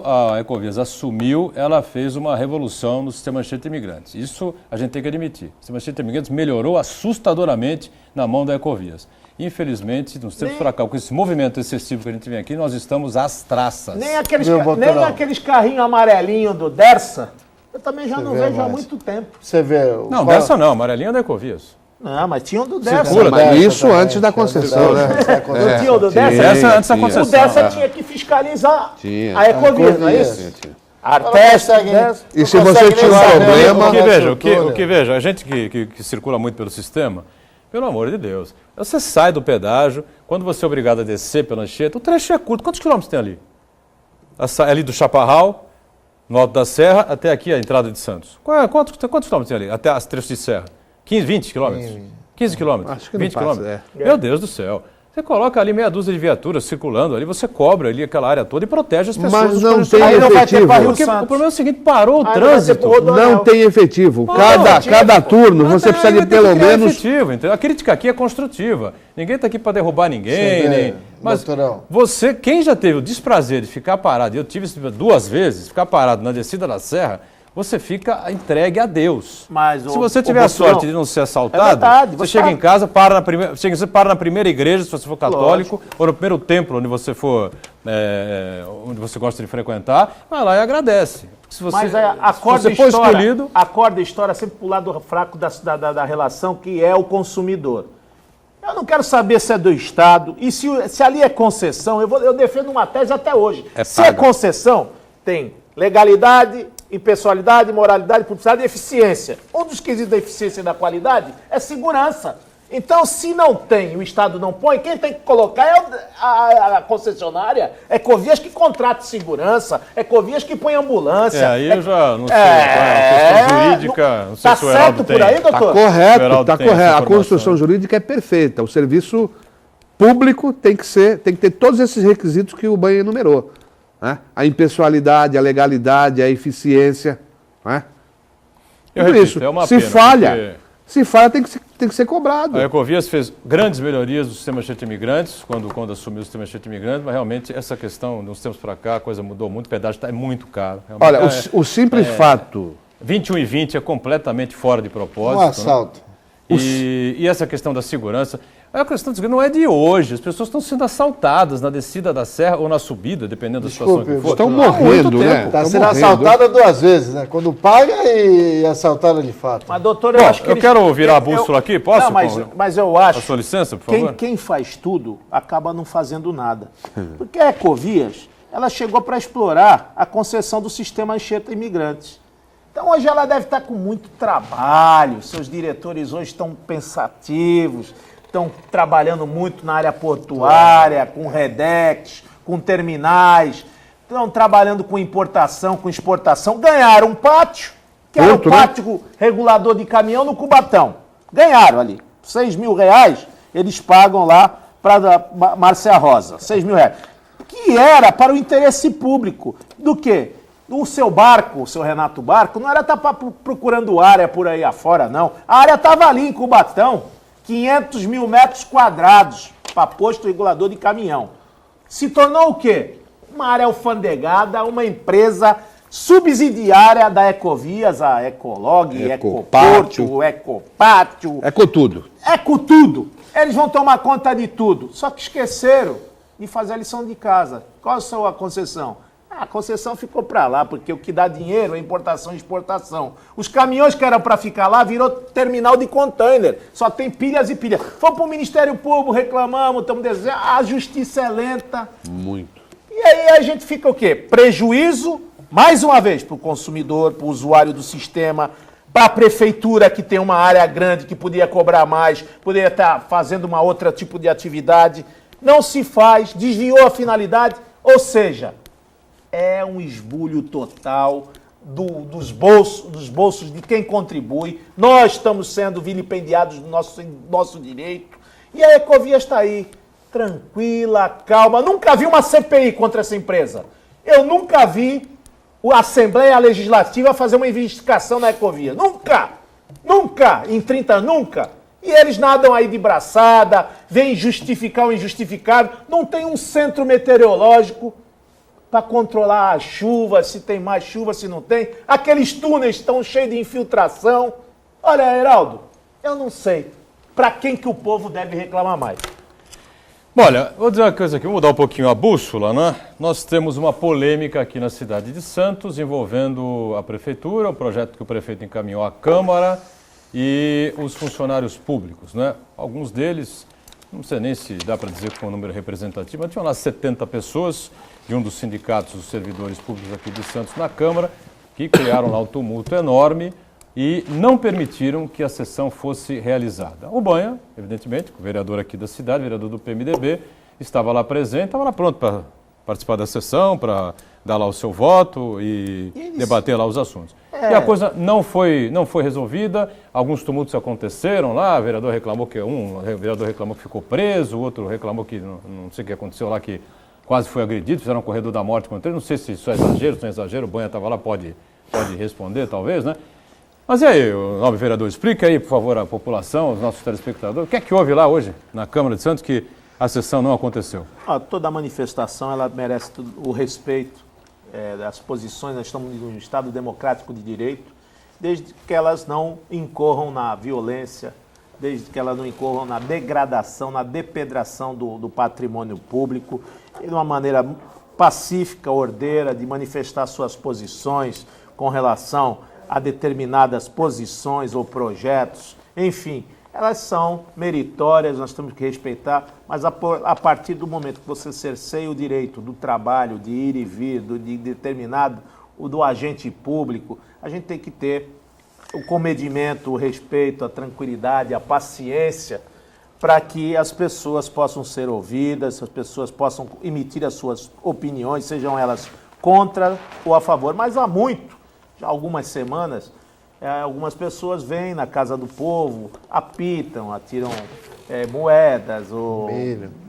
a Ecovias assumiu, ela fez uma revolução no sistema de imigrantes. Isso a gente tem que admitir. O sistema de imigrantes melhorou assustadoramente na mão da Ecovias. Infelizmente, nos tempos para cá, com esse movimento excessivo que a gente vem aqui, nós estamos às traças. Nem aqueles, Meu Boturão. nem aqueles carrinhos amarelinhos do Dersa, eu também já não vê vejo há mais. muito tempo. Você vê... Não, dessa não, amarelinha é da Ecovias. Não, mas tinha um do Dersa. Circula. Mas Dessa isso também, antes da tinha concessão, né? Não tinha o do Dersa? Essa antes da tinha. concessão. O Dersa tinha que fiscalizar Tinha. a Ecovias, não é Ecovias. isso? A Arteste, Dersa. E se você tinha um problema... O que veja, a gente que circula muito pelo sistema, pelo amor de Deus, você sai do pedágio, quando você é obrigado a descer pela Anchieta, o trecho é curto. Quantos quilômetros tem ali? Ali do Chaparral, no Alto da Serra, até aqui a entrada de Santos. Quantos quilômetros tem ali? Até as trechos de serra? 15, 20 quilômetros? 15 quilômetros? Acho que não 20 passa, quilômetros? Meu Deus do céu. Você coloca ali meia dúzia de viaturas circulando ali, você cobra ali aquela área toda e protege as pessoas. Mas não dos tem Aí não vai ter efetivo. pra Rio Porque Santos. o problema é o seguinte, parou o Aí não vai ter trânsito. pro Rodoanel. Não tem efetivo. Não, Cada turno Mas você precisa aí de tem que pelo criar menos... efetivo, entendeu? A crítica aqui é construtiva. Ninguém está aqui para derrubar ninguém. Você vê, Mas doutorão. você, quem já teve o desprazer de ficar parado, e eu tive isso 2 vezes, ficar parado na descida da serra, você fica entregue a Deus. Mas, se você tiver a Boturão, sorte de não ser assaltado, é verdade, você você chega tá- em casa, você para na primeira igreja, se você for católico, ou no primeiro templo onde você for, onde você gosta de frequentar, vai lá e agradece. Porque se você, Mas se acorda você for escolhido, a história sempre pro lado fraco da relação, que é o consumidor. Eu não quero saber se é do Estado, e se ali é concessão, eu defendo uma tese até hoje. É se é paga. concessão, tem legalidade, impessoalidade, moralidade, publicidade e eficiência. Um dos quesitos da eficiência e da qualidade é segurança. Então, se não tem, o Estado não põe, quem tem que colocar é a concessionária. É Ecovias que contrata segurança, é Ecovias que põe ambulância. aí eu já não sei qual é a questão jurídica, não sei Tá se o Heraldo certo tem. por aí, Está doutor? correto, Geraldo está tem essa correto. A informação, construção né? jurídica é perfeita. O serviço público tem que ter todos esses requisitos que o Banha enumerou. Né? A impessoalidade, a legalidade, a eficiência. Né? Eu Tudo repito, isso. é uma Se pena, falha, porque se falha tem que ser cobrado. a Ecovias fez grandes melhorias do sistema cheio de imigrantes, quando assumiu o sistema cheio de imigrantes, mas realmente essa questão, de uns tempos para cá, a coisa mudou muito, o pedágio é muito caro. Realmente, Olha, o simples fato... 21,20 é completamente fora de propósito. Um assalto. Né? E essa questão da segurança, a questão da segurança não é de hoje, as pessoas estão sendo assaltadas na descida da serra ou na subida, dependendo da situação que for. Estão Há morrendo, muito né? tempo. Está Tão sendo morrendo. assaltada 2 vezes, né? Quando paga e assaltada de fato. Mas, doutor, Bom, acho que eu quero virar a bússola aqui, posso, Não, mas, Paulo? mas eu A acho... sua licença, por favor? Quem faz tudo acaba não fazendo nada. Porque a Ecovias, ela chegou para explorar a concessão do sistema Anchieta Imigrantes. Então hoje ela deve estar com muito trabalho, seus diretores hoje estão pensativos, estão trabalhando muito na área portuária, com Redex, com terminais, estão trabalhando com importação, com exportação. Ganharam um pátio, que era o Outro, né? pátio regulador de caminhão no Cubatão. Ganharam ali. 6 mil reais eles pagam lá para Márcia Rosa. 6 mil reais. Que era para o interesse público. Do quê? O seu barco, o seu Renato Barco, não era estar procurando área por aí afora, não. A área estava ali em Cubatão, 500 mil metros quadrados para posto regulador de caminhão. Se tornou o quê? Uma área alfandegada, uma empresa subsidiária da Ecovias, a Ecolog, Ecopátio. Ecoporto, Ecopátio, É com tudo. tudo. Eles vão tomar conta de tudo. Só que esqueceram de fazer a lição de casa. Qual a sua concessão? A concessão ficou para lá, porque o que dá dinheiro é importação e exportação. Os caminhões que eram para ficar lá virou terminal de container. Só tem pilhas e pilhas. Fomos para o Ministério Público, reclamamos, estamos dizendo, a justiça é lenta. Muito. E aí a gente fica o quê? Prejuízo, mais uma vez, para o consumidor, para o usuário do sistema, para a prefeitura que tem uma área grande que podia cobrar mais, poderia estar fazendo uma outra tipo de atividade. Não se faz, desviou a finalidade, ou seja, é um esbulho total dos bolsos de quem contribui. Nós estamos sendo vilipendiados do nosso direito. E a Ecovias está aí, tranquila, calma. Nunca vi uma CPI contra essa empresa. Eu nunca vi a Assembleia Legislativa fazer uma investigação na Ecovias. Nunca! Nunca! Em 30 anos, nunca! E eles nadam aí de braçada, vêm justificar o injustificável. Não tem um centro meteorológico para controlar a chuva, se tem mais chuva, se não tem. Aqueles túneis estão cheios de infiltração. Olha, Heraldo, eu não sei para quem que o povo deve reclamar mais. Olha, vou dizer uma coisa aqui, vou mudar um pouquinho a bússola, né? Nós temos uma polêmica aqui na cidade de Santos envolvendo a prefeitura, o projeto que o prefeito encaminhou à Câmara e os funcionários públicos, né? Alguns deles, não sei nem se dá para dizer com um número representativo, mas tinham lá 70 pessoas de um dos sindicatos dos servidores públicos aqui de Santos na Câmara, que criaram lá um tumulto enorme e não permitiram que a sessão fosse realizada. O Banha, evidentemente, o vereador aqui da cidade, vereador do PMDB, estava lá presente, estava lá pronto para participar da sessão, para dar lá o seu voto e debater lá os assuntos. E a coisa não foi resolvida, alguns tumultos aconteceram lá, o vereador reclamou que ficou preso, o outro reclamou que não sei o que aconteceu lá, que quase foi agredido, fizeram um corredor da morte contra ele, não sei se isso é exagero, se não é exagero, o Banha estava lá, pode responder talvez, né? Mas e aí, nobre vereador, explica aí, por favor, à população, aos nossos telespectadores, o que é que houve lá hoje, na Câmara de Santos, que a sessão não aconteceu? Toda manifestação ela merece o respeito das posições. Nós estamos em um Estado democrático de direito, desde que elas não incorram na violência, desde que elas não incorram na degradação, na depedração do patrimônio público, e de uma maneira pacífica, ordeira, de manifestar suas posições com relação a determinadas posições ou projetos, enfim, elas são meritórias, nós temos que respeitar, mas a partir do momento que você cerceia o direito do trabalho, de ir e vir, de determinado, do agente público, a gente tem que ter o comedimento, o respeito, a tranquilidade, a paciência, para que as pessoas possam ser ouvidas, as pessoas possam emitir as suas opiniões, sejam elas contra ou a favor. Mas há já algumas semanas, algumas pessoas vêm na casa do povo, apitam, atiram moedas, ou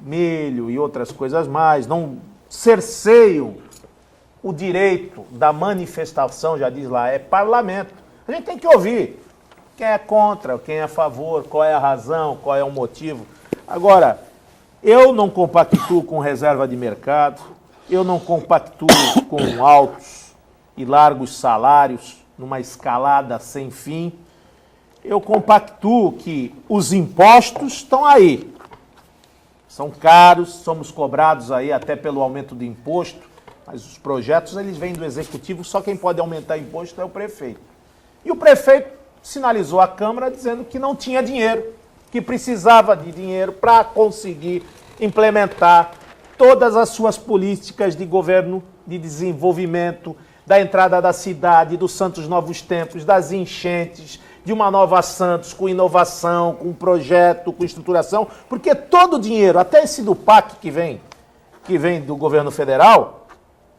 milho e outras coisas mais, não cerceiam o direito da manifestação, já diz lá, é parlamento. A gente tem que ouvir quem é contra, quem é a favor, qual é a razão, qual é o motivo. Agora, eu não compactuo com reserva de mercado, eu não compactuo com altos e largos salários, numa escalada sem fim. Eu compactuo que os impostos estão aí. São caros, somos cobrados aí até pelo aumento do imposto, mas os projetos eles vêm do executivo, só quem pode aumentar imposto é o prefeito. E o prefeito sinalizou à Câmara dizendo que não tinha dinheiro, que precisava de dinheiro para conseguir implementar todas as suas políticas de governo, de desenvolvimento, da entrada da cidade, do Santos Novos Tempos, das enchentes, de uma nova Santos com inovação, com projeto, com estruturação, porque todo o dinheiro, até esse do PAC que vem do governo federal,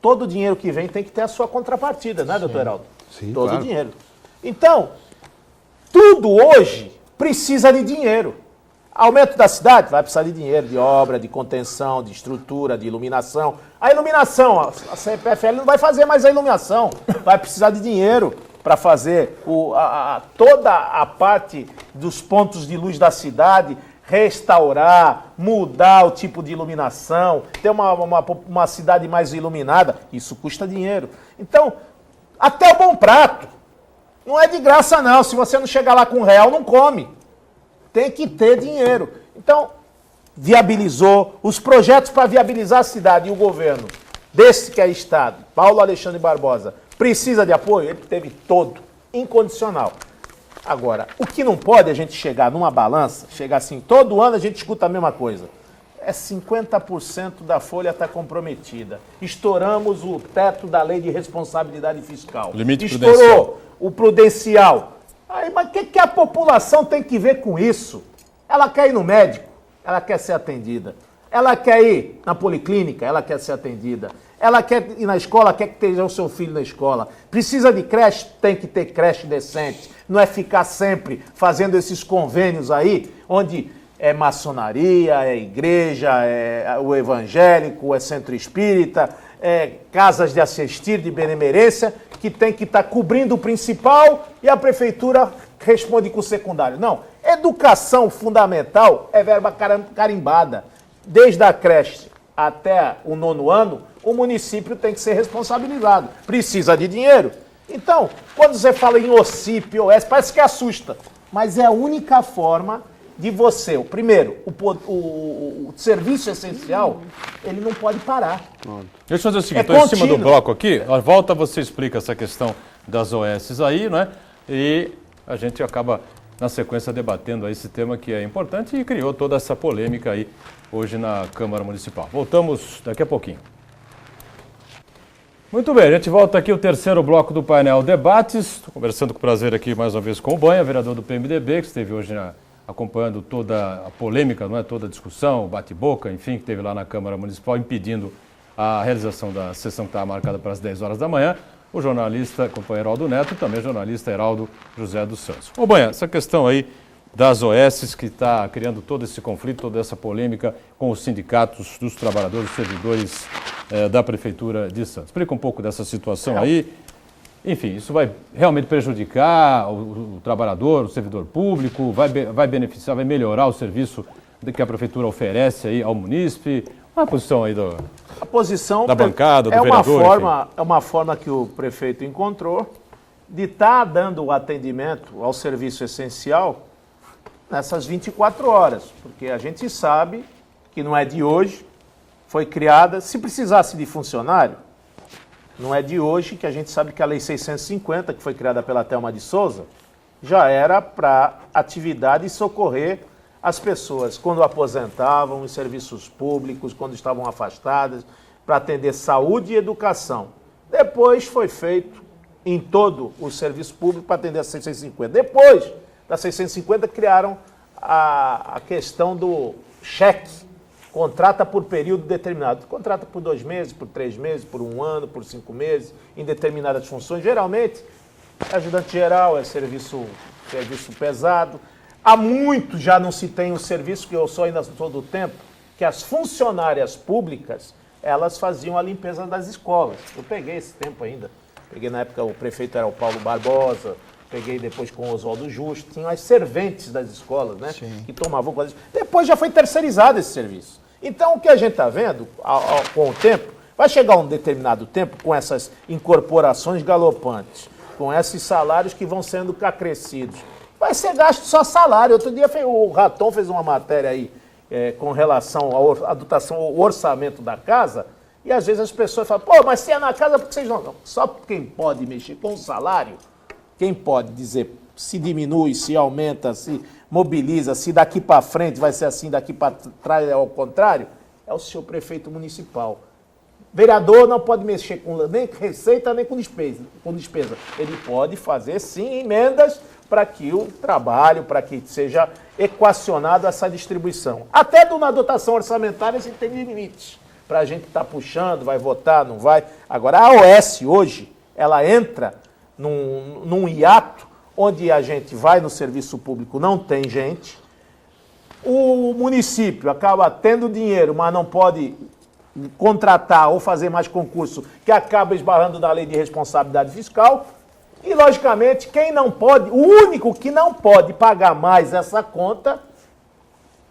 todo o dinheiro que vem tem que ter a sua contrapartida, né, doutor Heraldo? Sim, todo claro. o dinheiro. Então, tudo hoje precisa de dinheiro. Aumento da cidade vai precisar de dinheiro, de obra, de contenção, de estrutura, de iluminação. A iluminação, a CPFL não vai fazer mais a iluminação, vai precisar de dinheiro para fazer toda a parte dos pontos de luz da cidade, restaurar, mudar o tipo de iluminação, ter uma cidade mais iluminada. Isso custa dinheiro. Então, até o Bom Prato, não é de graça não. Se você não chegar lá com R$1, não come. Tem que ter dinheiro. Então, viabilizou os projetos para viabilizar a cidade e o governo, desse que é Estado, Paulo Alexandre Barbosa, precisa de apoio? Ele teve todo, incondicional. Agora, o que não pode é a gente chegar numa balança, chegar assim, todo ano a gente escuta a mesma coisa. 50% da folha está comprometida. Estouramos o teto da lei de responsabilidade fiscal. Limite Estourou prudencial. o prudencial. Aí, mas o que a população tem que ver com isso? Ela quer ir no médico, ela quer ser atendida. Ela quer ir na policlínica, ela quer ser atendida. Ela quer ir na escola, quer que esteja o seu filho na escola. Precisa de creche, tem que ter creche decente. Não é ficar sempre fazendo esses convênios aí, onde é maçonaria, é igreja, é o evangélico, é centro espírita, é casas de assistir, de benemerência, que tem que estar cobrindo o principal e a prefeitura responde com o secundário. Não, educação fundamental é verba carimbada. Desde a creche até o 9º ano, o município tem que ser responsabilizado. Precisa de dinheiro. Então, quando você fala em OCIP, OS, parece que assusta. Mas é a única forma de você, primeiro, o serviço essencial, ele não pode parar. Deixa eu fazer o seguinte, É estou em cima do contínuo. bloco aqui, a volta você explica essa questão das OS aí, né? E a gente acaba, na sequência, debatendo aí esse tema que é importante e criou toda essa polêmica aí hoje na Câmara Municipal. Voltamos daqui a pouquinho. Muito bem, a gente volta aqui o terceiro bloco do painel Debates. Estou conversando com prazer aqui mais uma vez com o Banha, vereador do PMDB, que esteve hoje acompanhando toda a polêmica, não é? Toda a discussão, o bate-boca, enfim, que teve lá na Câmara Municipal, impedindo a realização da sessão que estava marcada para as 10 horas da manhã. o jornalista companheiro Aldo Neto e também o jornalista Heraldo José dos Santos. Ô Banha, essa questão aí das OS que está criando todo esse conflito, toda essa polêmica com os sindicatos dos trabalhadores, servidores da Prefeitura de Santos. Explica um pouco dessa situação aí. Enfim, isso vai realmente prejudicar o trabalhador, o servidor público, vai beneficiar, vai melhorar o serviço que a Prefeitura oferece aí ao munícipe? Qual é a posição aí A posição da bancada, do é uma vereador? forma, é uma forma que o prefeito encontrou de estar dando o atendimento ao serviço essencial nessas 24 horas, porque a gente sabe que não é de hoje, foi criada, se precisasse de funcionário, não é de hoje que a gente sabe que a Lei 650, que foi criada pela Thelma de Souza, já era para atividade e socorrer as pessoas quando aposentavam, em serviços públicos, quando estavam afastadas, para atender saúde e educação. Depois foi feito em todo o serviço público para atender a 650. Depois da 650 criaram a questão do cheque, contrata por período determinado. Contrata por 2 meses, por 3 meses, por 1 ano, por 5 meses, em determinadas funções. Geralmente, ajudante geral é serviço pesado. Há muito já não se tem o serviço, que eu sou ainda todo o tempo, que as funcionárias públicas, elas faziam a limpeza das escolas. Eu peguei esse tempo ainda. Peguei na época, o prefeito era o Paulo Barbosa, peguei depois com o Oswaldo Justo, tinham as serventes das escolas, né? Sim. Que tomavam conta disso. Depois já foi terceirizado esse serviço. Então, o que a gente está vendo, com o tempo, vai chegar um determinado tempo com essas incorporações galopantes, com esses salários que vão sendo acrescidos. Vai ser gasto só salário. Outro dia o Raton fez uma matéria aí com relação à dotação, ao orçamento da casa, e às vezes as pessoas falam, pô, mas se é na casa, por que vocês não? Só quem pode mexer com o salário, quem pode dizer se diminui, se aumenta, se mobiliza, se daqui para frente vai ser assim, daqui para trás é ao contrário, é o seu prefeito municipal. Vereador não pode mexer com nem receita, nem com despesa. Ele pode fazer, sim, emendas para que o trabalho, para que seja equacionado essa distribuição. Até na dotação orçamentária se tem limites. Para a gente estar puxando, vai votar, não vai. Agora, a OS hoje, ela entra num hiato onde a gente vai no serviço público, não tem gente. O município acaba tendo dinheiro, mas não pode contratar ou fazer mais concurso, que acaba esbarrando na lei de responsabilidade fiscal. E, logicamente, quem não pode, o único que não pode pagar mais essa conta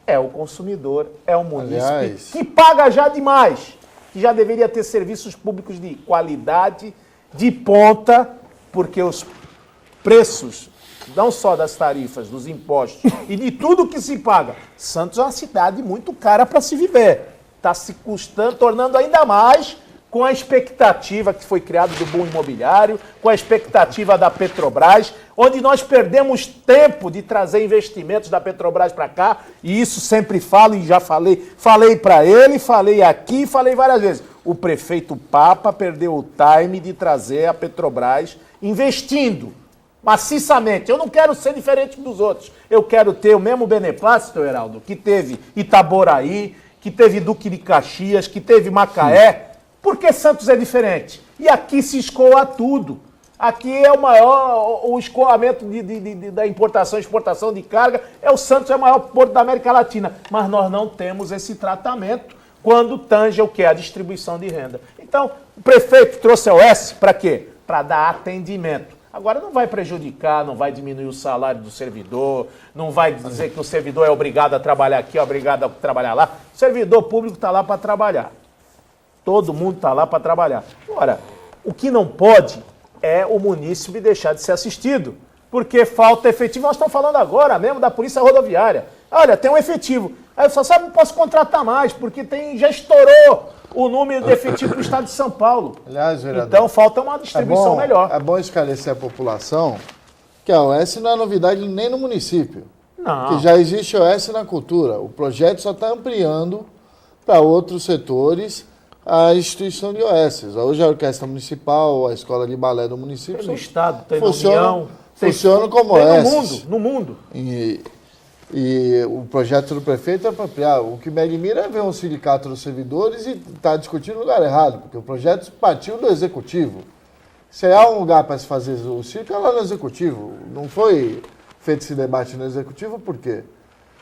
é o consumidor, é o munícipe, que paga já demais, que já deveria ter serviços públicos de qualidade, de ponta, porque os preços, não só das tarifas, dos impostos e de tudo que se paga. Santos é uma cidade muito cara para se viver. Está se custando, tornando ainda mais com a expectativa que foi criada do boom imobiliário, com a expectativa da Petrobras, onde nós perdemos tempo de trazer investimentos da Petrobras para cá, e isso sempre falo e já falei para ele, falei aqui, falei várias vezes. O prefeito Papa perdeu o time de trazer a Petrobras investindo maciçamente. Eu não quero ser diferente dos outros. Eu quero ter o mesmo beneplácito, Heraldo, que teve Itaboraí, que teve Duque de Caxias, que teve Macaé. Porque Santos é diferente. E aqui se escoa tudo. Aqui é o escoamento da importação e exportação de carga. O Santos é o maior porto da América Latina. Mas nós não temos esse tratamento quando tange o quê? A distribuição de renda. Então, o prefeito trouxe a OS para quê? Para dar atendimento. Agora não vai prejudicar, não vai diminuir o salário do servidor, não vai dizer que o servidor é obrigado a trabalhar aqui, é obrigado a trabalhar lá. O servidor público está lá para trabalhar. Todo mundo está lá para trabalhar. Agora, o que não pode é o munícipe deixar de ser assistido, porque falta efetivo. Nós estamos falando agora mesmo da Polícia Rodoviária. Olha, tem um efetivo. Aí eu só não posso contratar mais, porque já estourou o número de efetivo do Estado de São Paulo. Aliás, vereador, então falta uma distribuição melhor. É bom esclarecer a população que a OS não é novidade nem no município. Não. Que já existe OS na cultura. O projeto só está ampliando para outros setores a instituição de OS. Hoje a Orquestra Municipal, a Escola de Balé do município... Tem no Estado, tem na União. Funcionam como OS. No mundo. E o projeto do prefeito é para ampliar. O que me admira é ver um sindicato dos servidores e estar discutindo no lugar errado, porque o projeto partiu do executivo. Se há um lugar para se fazer o circo, é lá no Executivo. Não foi feito esse debate no Executivo, por quê?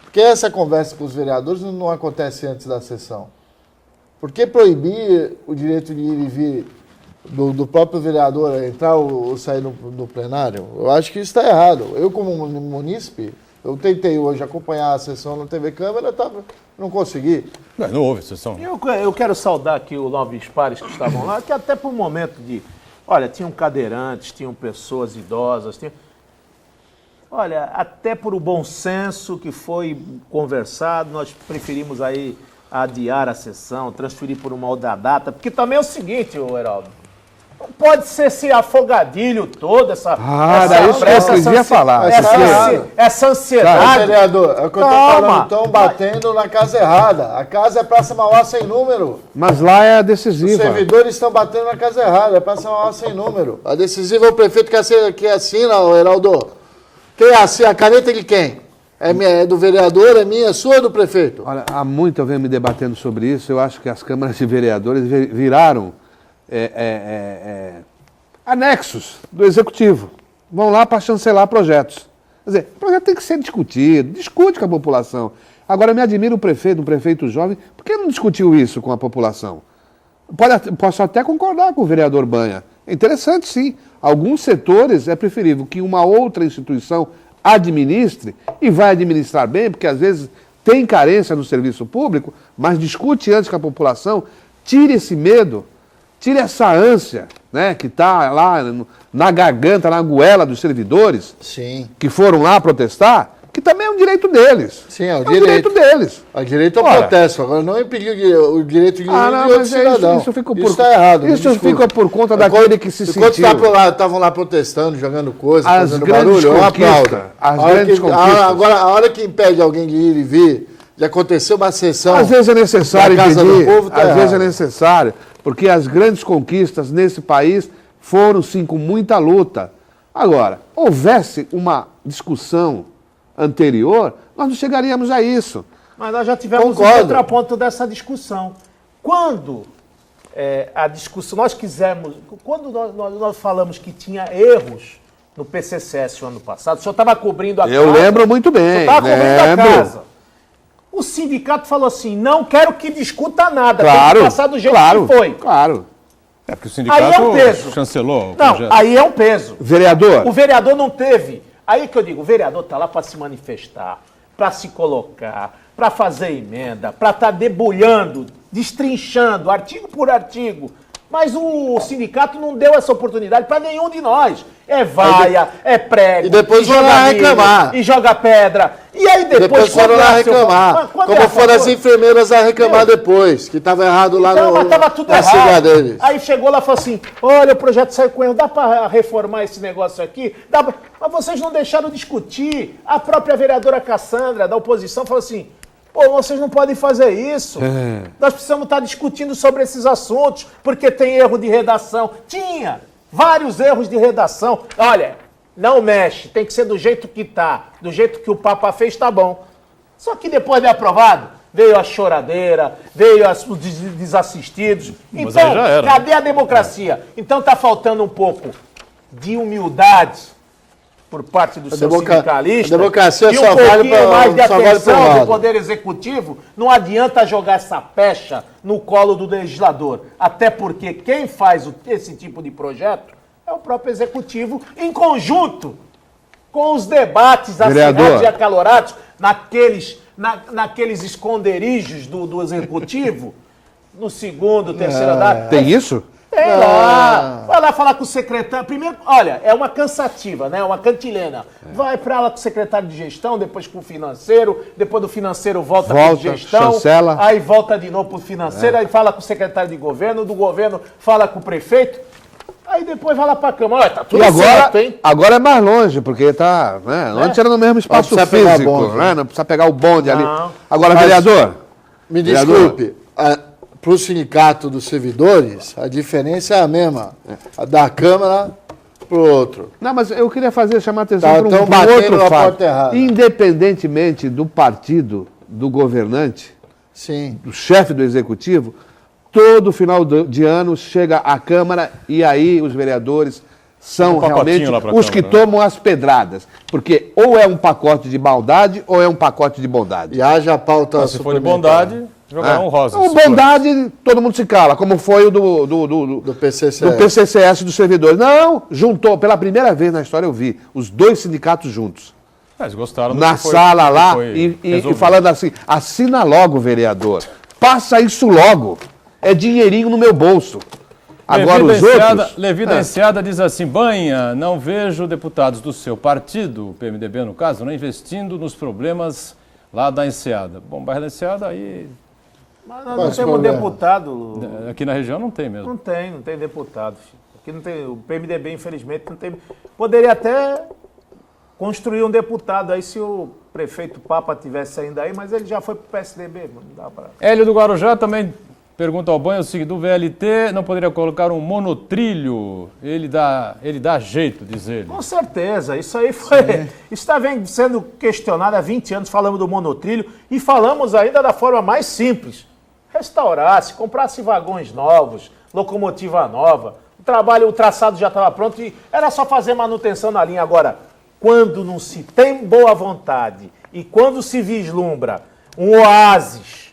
Porque essa conversa com os vereadores não acontece antes da sessão. Por que proibir o direito de ir e vir do próprio vereador entrar ou sair do plenário? Eu acho que isso está errado. Eu, como munícipe, eu tentei hoje acompanhar a sessão na TV Câmara, não consegui. Não houve sessão. Eu quero saudar aqui os novos pares que estavam lá, que até por um momento de... Olha, tinham cadeirantes, tinham pessoas idosas, olha, até por o bom senso que foi conversado, nós preferimos aí adiar a sessão, transferir por uma outra data, porque também é o seguinte, Heraldo, não pode ser esse afogadilho todo, essa ansiedade. Vereador, é o que eu tô falando, estão batendo na casa errada. A casa é Praça Mauá sem número. Mas lá é a Os decisiva. servidores estão batendo na casa errada, é Praça Mauá sem número. A decisiva é o prefeito que assina, Heraldo. Quem assina? A caneta de quem? É do vereador, é minha, é sua ou do prefeito? Olha, há muito eu venho me debatendo sobre isso. Eu acho que as câmaras de vereadores viraram anexos do Executivo. Vão lá para chancelar projetos. Quer dizer, o projeto tem que ser discutido, discute com a população. Agora, me admira um prefeito jovem, por que não discutiu isso com a população? Posso até concordar com o vereador Banha. É interessante, sim. Alguns setores é preferível que uma outra instituição administre, e vai administrar bem, porque às vezes tem carência no serviço público, mas discute antes com a população, tire esse medo, tire essa ânsia, né, que está lá na garganta, na goela dos servidores, Sim. que foram lá protestar, que também é um direito deles. Sim, é o direito deles. O direito ao protesto. Agora, não impedir o direito de outro cidadão. Isso está errado. Isso fica por conta daquele que se sentiu. Enquanto estavam lá protestando, jogando coisas, fazendo barulho, eu aplaudo. As grandes conquistas. Agora, a hora que impede alguém de ir e vir, de acontecer uma sessão... Às vezes é necessário Casa impedir, do Povo, às vezes é necessário, porque as grandes conquistas nesse país foram, sim, com muita luta. Agora, houvesse uma discussão anterior, nós não chegaríamos a isso. Mas nós já tivemos um contraponto dessa discussão. Quando a discussão, quando nós falamos que tinha erros no PCCS o ano passado, o senhor estava cobrindo a casa. Eu lembro muito bem. O senhor estava cobrindo a casa. O sindicato falou assim, não quero que discuta nada, tem que passar do jeito que foi. Claro. É porque o sindicato aí é um peso. chancelou o projeto. Não, aí é um peso. Vereador. O vereador não teve. Aí que eu digo, o vereador está lá para se manifestar, para se colocar, para fazer emenda, para estar debulhando, destrinchando, artigo por artigo. Mas o sindicato não deu essa oportunidade para nenhum de nós. É vaia, é prego, e depois foram lá reclamar. E joga pedra. E aí depois foram lá reclamar. Como foram as enfermeiras a reclamar depois, que estava errado lá mas estava tudo na sigla deles. Aí chegou lá e falou assim, olha, o projeto saiu com erro, dá para reformar esse negócio aqui? Mas vocês não deixaram discutir. A própria vereadora Cassandra, da oposição, falou assim, pô, vocês não podem fazer isso. Nós precisamos estar discutindo sobre esses assuntos, porque tem erro de redação. Tinha vários erros de redação. Olha, não mexe, tem que ser do jeito que tá. Do jeito que o Papa fez, tá bom. Só que depois de aprovado, veio a choradeira, veio os desassistidos. Mas então, aí já era. cadê a democracia? Então tá faltando um pouco de humildade por parte do seu sindicalista, a democracia e um só vale pouquinho mais de atenção vale do Poder Executivo. Não adianta jogar essa pecha no colo do legislador. Até porque quem faz esse tipo de projeto é o próprio Executivo, em conjunto com os debates acirrados e acalorados naqueles esconderijos do Executivo, no segundo, terceiro andar. Tem isso? Tem lá. Vai lá falar com o secretário. Primeiro, olha, é uma cansativa, né? Uma cantilena. Vai pra lá com o secretário de gestão, depois com o financeiro, depois do financeiro volta com o gestão. Chancela. Aí volta de novo pro financeiro, aí fala com o secretário de governo, do governo fala com o prefeito. Aí depois vai lá pra Câmara. Olha, tá tudo certo, hein? Agora é mais longe, porque tá. Né? Antes era no mesmo espaço físico, né? Não precisa pegar o bonde ali. Agora, vereador. Me desculpe. Para o sindicato dos servidores, a diferença é a mesma. A da Câmara para o outro. Não, mas eu queria chamar a atenção para um batendo outro fato. Errada. Independentemente do partido do governante, sim, do chefe do executivo, todo final de ano chega à Câmara e aí os vereadores são Um pacotinho realmente lá pra os que Câmara, né? tomam as pedradas. Porque ou é um pacote de maldade ou é um pacote de bondade. E haja pauta Se for de suplementar. bondade, jogar um rosa. O se for. bondade, todo mundo se cala, como foi o do PCCS. do PCCS dos servidores. Não, juntou, pela primeira vez na história eu vi, os dois sindicatos juntos. Mas gostaram do Na que foi- sala que lá foi e resolvido. falando assim, assina logo, vereador. Passa isso logo. É dinheirinho no meu bolso. Agora Levi os da Enseada, outros... Levi da Enseada diz assim, Banha, não vejo deputados do seu partido, PMDB no caso, né, investindo nos problemas lá da Enseada. Bom, bairro da Enseada aí, Mas nós não Qual esse temos problema? deputado. aqui na região não tem mesmo. Não tem deputado. Filho. Aqui não tem. O PMDB, infelizmente, não tem. Poderia até construir um deputado aí se o prefeito Papa tivesse ainda aí, mas ele já foi pro PSDB. Não dá pra... Hélio do Guarujá também pergunta ao Banha o seguinte, do VLT não poderia colocar um monotrilho? Ele dá jeito, diz ele. Com certeza, isso aí foi. Isso está sendo questionado há 20 anos, falamos do monotrilho e falamos ainda da forma mais simples. Restaurasse, comprasse vagões novos, locomotiva nova, o traçado já estava pronto e era só fazer manutenção na linha. Agora, quando não se tem boa vontade e quando se vislumbra um oásis,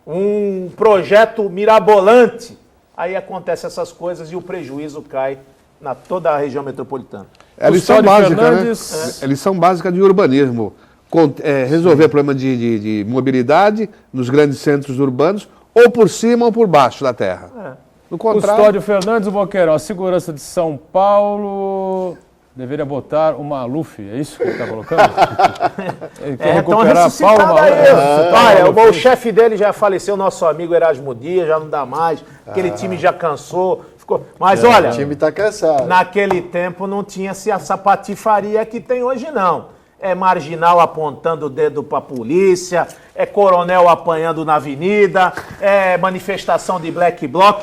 um projeto mirabolante, aí acontecem essas coisas e o prejuízo cai na toda a região metropolitana. É lição Custódio básica, Fernandes. né? É lição básica de urbanismo. Resolver problema de mobilidade nos grandes centros urbanos, ou por cima ou por baixo da terra. No contrário... Custódio Fernandes, o Boqueirão, a segurança de São Paulo deveria botar o Maluf, é isso que ele está colocando? Ele quer Estão recuperar ressuscitando Paulo aí. Maluf. Olha, o chefe dele já faleceu, nosso amigo Erasmo Dias, já não dá mais. Aquele time já cansou. Mas olha, O time está cansado. naquele tempo não tinha essa patifaria que tem hoje, não. É marginal apontando o dedo para a polícia, é coronel apanhando na avenida, é manifestação de black bloc.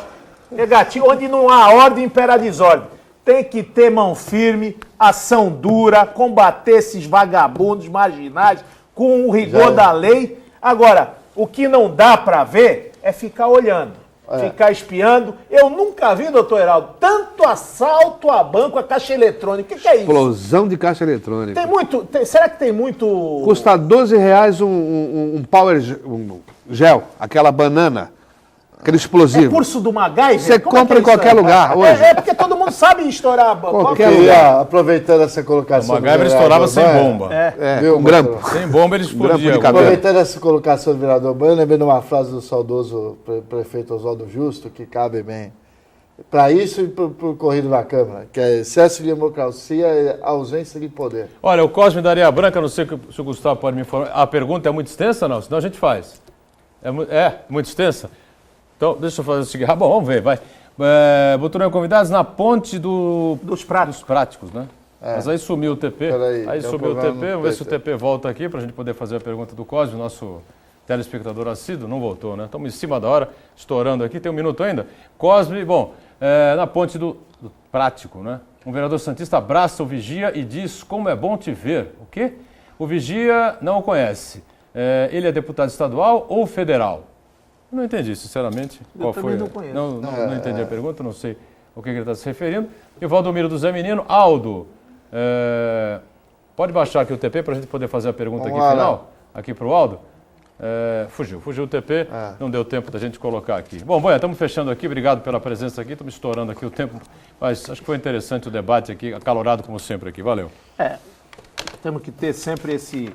Negativo, onde não há ordem, impera a desordem. Tem que ter mão firme, ação dura, combater esses vagabundos marginais com o rigor da lei. Agora, o que não dá para ver é ficar olhando, ficar espiando. Eu nunca vi, doutor Heraldo, tanto assalto a banco, a caixa eletrônica. O que é isso? Explosão de caixa eletrônica. Tem muito. Será que tem muito. Custa R$12 um power gel, aquela banana, aquele É explosivo. curso do MacGyver? Você Como é compra que é em qualquer isso? lugar hoje. É porque todo mundo sabe estourar. Qualquer Eu lugar. queria, aproveitando essa colocação. O MacGyver estourava sem bomba. Viu, um grampo. Sem bomba ele explodia. Grampo de cabelo. Aproveitando essa colocação do vereador Banha, eu lembrei de uma frase do saudoso prefeito Oswaldo Justo, que cabe bem para isso e para o corrido da Câmara, que é excesso de democracia e ausência de poder. Olha, o Cosme da Areia Branca, não sei se o Gustavo pode me informar. A pergunta é muito extensa, não? Senão a gente faz. É muito extensa? Então, deixa eu fazer o seguinte. Bom, vamos ver, vai. Botou convidados na ponte Dos pratos. dos práticos, né? Mas aí sumiu o TP. Peraí, Aí tem um sumiu o problema TP. no Vamos ver se o PT. TP volta aqui para a gente poder fazer a pergunta do Cosme, nosso telespectador assíduo. Não voltou, né? Estamos em cima da hora, estourando aqui. Tem um minuto ainda. Cosme, bom, na ponte do prático, né? Um vereador santista abraça o Vigia e diz como é bom te ver. O quê? O Vigia não o conhece. Ele é deputado estadual ou federal? Não entendi, sinceramente, qual também foi. não conheço. Não entendi a pergunta, não sei o que ele está se referindo. E o Valdomiro do Zé Menino. Aldo, pode baixar aqui o TP para a gente poder fazer a pergunta Vamos aqui lá, final? Aqui para o Aldo. Fugiu o TP, não deu tempo da gente colocar aqui. Bom, Banha, estamos fechando aqui, obrigado pela presença aqui, estamos estourando aqui o tempo, mas acho que foi interessante o debate aqui, acalorado como sempre aqui, valeu. Temos que ter sempre esse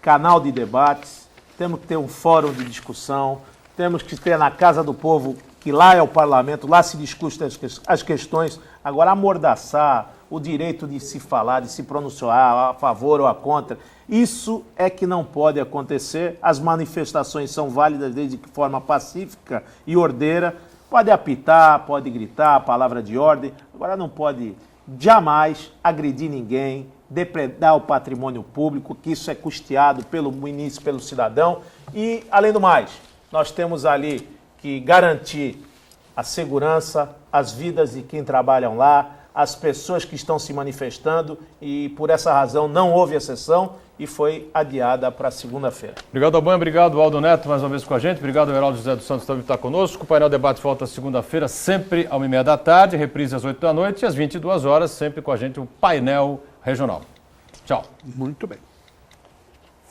canal de debates, temos que ter um fórum de discussão, temos que ter na Casa do Povo, que lá é o parlamento, lá se discutem as questões. Agora, amordaçar o direito de se falar, de se pronunciar a favor ou a contra, isso é que não pode acontecer. As manifestações são válidas desde que forma pacífica e ordeira. Pode apitar, pode gritar, palavra de ordem, agora não pode jamais agredir ninguém, depredar o patrimônio público, que isso é custeado pelo munícipe, pelo cidadão. E, além do mais, nós temos ali que garantir a segurança, as vidas de quem trabalham lá, as pessoas que estão se manifestando, e por essa razão não houve exceção e foi adiada para segunda-feira. Obrigado, Alban. Obrigado, Aldo Neto, mais uma vez com a gente. Obrigado, Heraldo José dos Santos, também está conosco. O Painel Debate volta segunda-feira, sempre às 1h30 da tarde, reprise às 8 da noite e às 22 horas, sempre com a gente, o Painel Regional. Tchau. Muito bem.